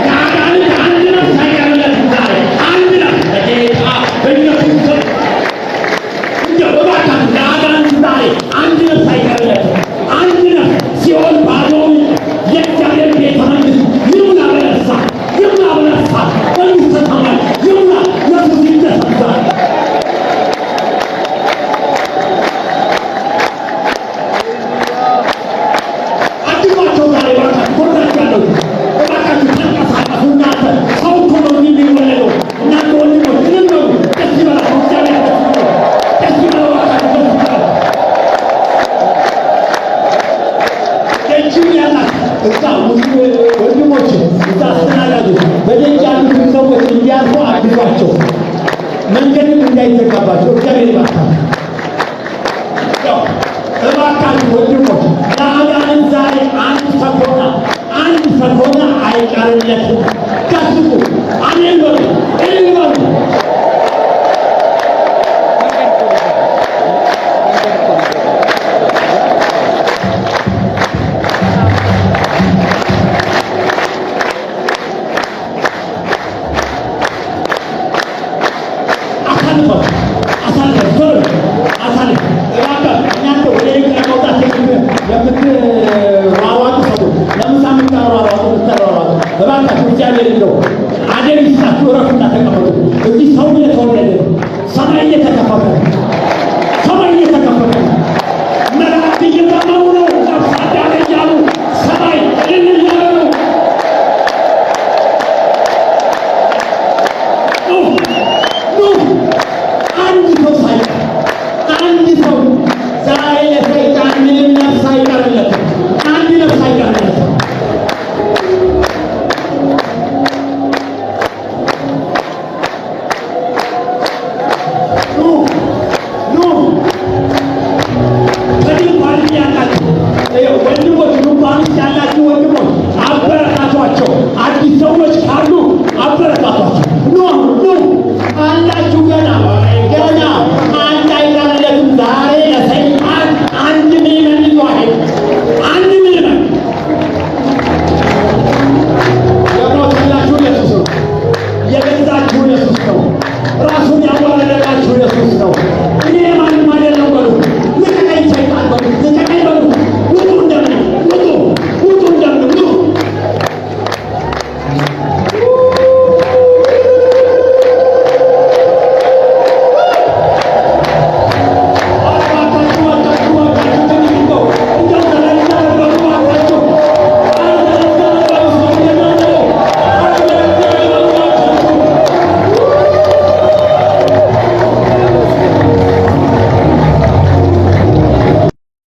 የአጋንንት አንድ ነፍስ አይቀርለትም ዛሬ አንድ ነፍስ በጌታ በኢየሱስ ስም እንደው እባካችሁ ለአጋንንት ዛሬ አንድ ነፍስ አይቀርለትም። አንድ ነፍስ ሲኦል ባዶውን የእግዚአብሔር ቤተ መንግሥት ይሙላ በነፍሳት ይሙላ በነፍሳት መንግሥተ ሰማይ ይሙላ ነፍስ ይደሰታል። ወንድሞች እዛ አስተናጋጁ በደጅ ያሉት ሰዎች እንዲያልፉ አግዟቸው፣ መንገድም እንዳይዘጋባቸው እግዚአብሔር ይባርካል። እባካችሁ ወንድሞች ለአጋንንት ዛሬ አንድ ሰኮና አይቀርለትም። ከስቁ አሜን በሉ እልል በሉ። እባካችሁ እግዚአብሔር እንደው አደብ ይስጣችሁ፣ እረፉና ተቀመጡ። እዚህ ሰው እየተወለደ ሰማይ እየተከፈተ መላእክት እየዘመሩ ነው። ነፍሳት ያገኛሉ። ሰማይ እልል እያለ ነው። አንድ ሰው ሳይቀር አንድ ሰው ዛሬ ለሰይጣን ምንም ነፍስ አይቀርለትም። አንድ ነፍስ አይቀርለትም። ራሱ